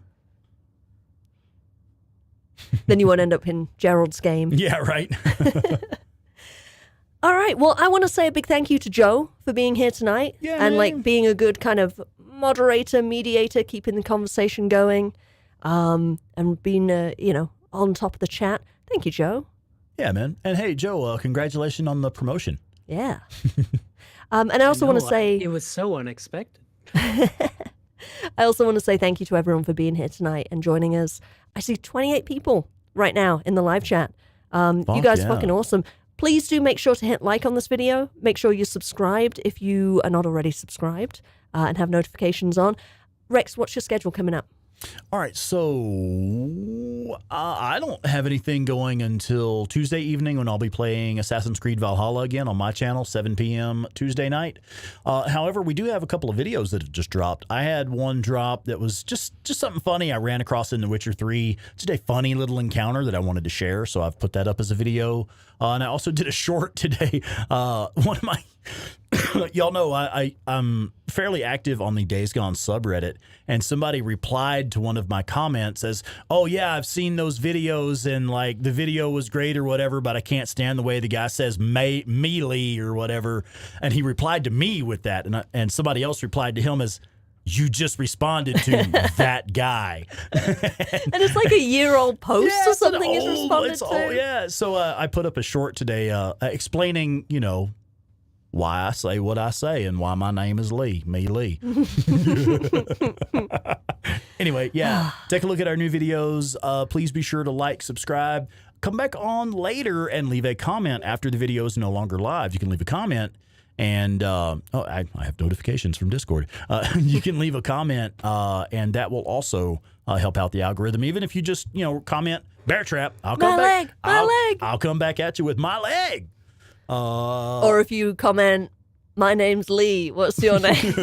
Then you won't end up in Gerald's game. Yeah, right. All right. Well, I want to say a big thank you to Joe for being here tonight and like being a good kind of moderator, mediator, keeping the conversation going, and being on top of the chat. Thank you, Joe. Yeah, man. And hey, Joe, congratulations on the promotion. Yeah. And I also want to say it was so unexpected. I also want to say thank you to everyone for being here tonight and joining us. I see 28 people right now in the live chat. You guys are fucking awesome. Please do make sure to hit like on this video. Make sure you're subscribed if you are not already subscribed and have notifications on. Rex, what's your schedule coming up? All right, so I don't have anything going until Tuesday evening when I'll be playing Assassin's Creed Valhalla again on my channel, 7 p.m. Tuesday night. However, we do have a couple of videos that have just dropped. I had one drop that was just something funny I ran across in The Witcher 3. Just a funny little encounter that I wanted to share, so I've put that up as a video. And I also did a short today. One of my... Y'all know I'm fairly active on the Days Gone subreddit, and somebody replied to one of my comments as, "Oh yeah, I've seen those videos and like the video was great or whatever, but I can't stand the way the guy says melee or whatever." And he replied to me with that, and somebody else replied to him as, "You just responded to that guy." And it's like a year-old post or something he's responded to. Oh yeah. So I put up a short today explaining, why I say what I say and why my name is Lee. Me, Lee. Anyway, yeah, take a look at our new videos. Please be sure to like, subscribe. Come back on later and leave a comment after the video is no longer live. You can leave a comment. And I have notifications from Discord. You can leave a comment, and that will also help out the algorithm. Even if you just comment bear trap, I'll come back. I'll come back at you with my leg. Or if you comment, "My name's Lee. What's your name?"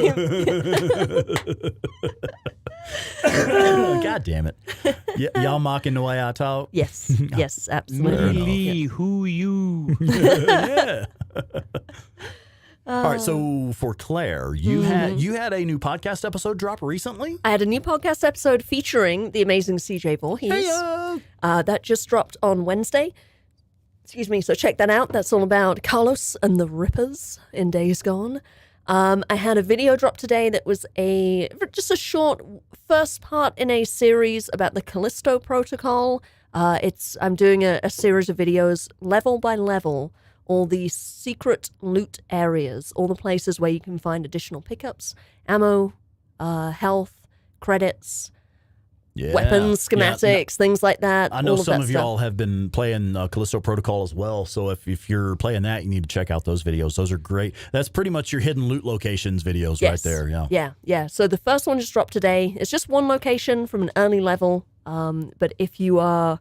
God damn it! Y'all mocking the way I talk? Yes, yes, absolutely. Lee, who you? Yeah. All right, so for Claire, you had a new podcast episode drop recently? I had a new podcast episode featuring the amazing CJ Voorhees. Hey, that just dropped on Wednesday. Excuse me, so check that out. That's all about Carlos and the Rippers in Days Gone. I had a video drop today that was just a short first part in a series about the Callisto Protocol. I'm doing a series of videos level by level, all the secret loot areas, all the places where you can find additional pickups, ammo, health, credits, weapons, schematics, things like that. I know some of y'all have been playing Callisto Protocol as well, so if you're playing that, you need to check out those videos. Those are great. That's pretty much your hidden loot locations videos right there. Yeah. So the first one just dropped today. It's just one location from an early level, but if you are...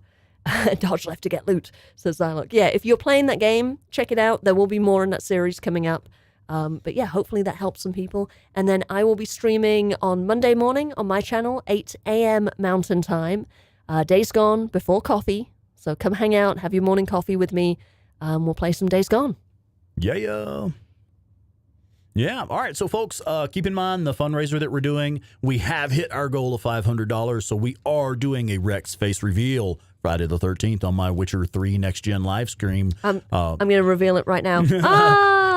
dodge left to get loot, says Zylock. Yeah, if you're playing that game, check it out. There will be more in that series coming up. But yeah, hopefully that helps some people. And then I will be streaming on Monday morning on my channel, 8 a.m. Mountain Time. Days Gone before coffee. So come hang out, have your morning coffee with me. We'll play some Days Gone. Yeah. All right. So, folks, keep in mind the fundraiser that we're doing. We have hit our goal of $500. So we are doing a Rex face reveal Friday the 13th on my Witcher 3 Next Gen live stream. I'm going to reveal it right now.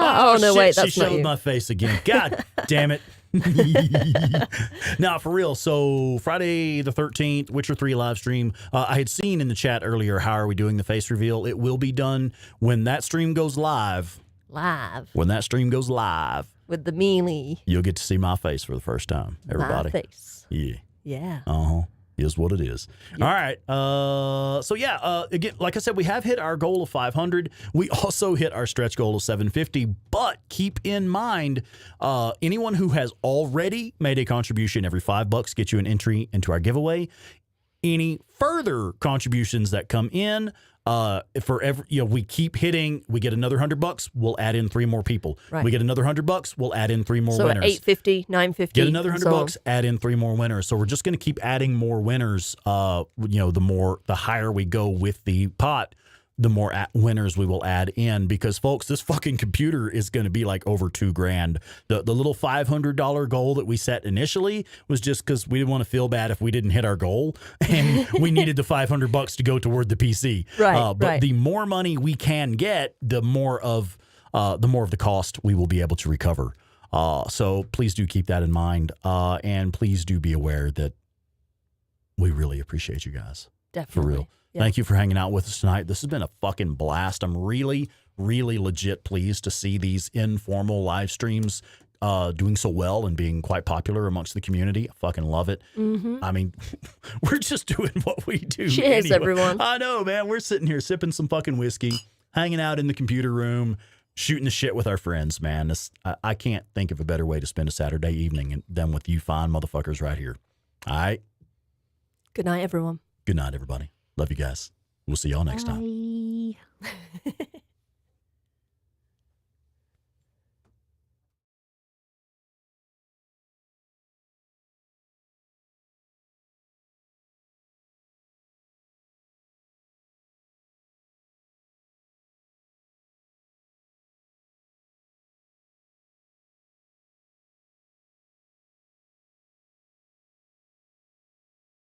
Oh, no, shit, wait, that's she not showed you. my face again. God damn it. Now, for real, so Friday the 13th, Witcher 3 live stream. I had seen in the chat earlier, how are we doing the face reveal? It will be done when that stream goes live. When that stream goes live. With the melee. You'll get to see my face for the first time, everybody. My face. Yeah. Is what it is. Yeah. All right. So yeah, again, like I said, we have hit our goal of 500. We also hit our stretch goal of 750, but keep in mind, anyone who has already made a contribution, every $5 gets you an entry into our giveaway. Any further contributions that come in, for every, we keep hitting, we get another $100, we'll add in 3 more people. Right. We get another $100, we'll add in 3 more winners. So $850, $950. Get another $100, add in 3 more winners. So we're just going to keep adding more winners. The higher we go with the pot, the more winners we will add in, because folks, this fucking computer is going to be like over $2,000. The little $500 goal that we set initially was just because we didn't want to feel bad if we didn't hit our goal, and we needed the $500 to go toward the PC. Right. But the more money we can get, the more of the cost we will be able to recover. So please do keep that in mind, and please do be aware that we really appreciate you guys. Definitely. For real. Yeah. Thank you for hanging out with us tonight. This has been a fucking blast. I'm really, really legit pleased to see these informal live streams doing so well and being quite popular amongst the community. I fucking love it. Mm-hmm. I mean, we're just doing what we do. Cheers, anyway. everyone. I know, man. We're sitting here sipping some fucking whiskey, hanging out in the computer room, shooting the shit with our friends, man. I can't think of a better way to spend a Saturday evening than with you fine motherfuckers right here. All right? Good night, everyone. Good night, everybody. Love you guys. We'll see y'all next time. Bye.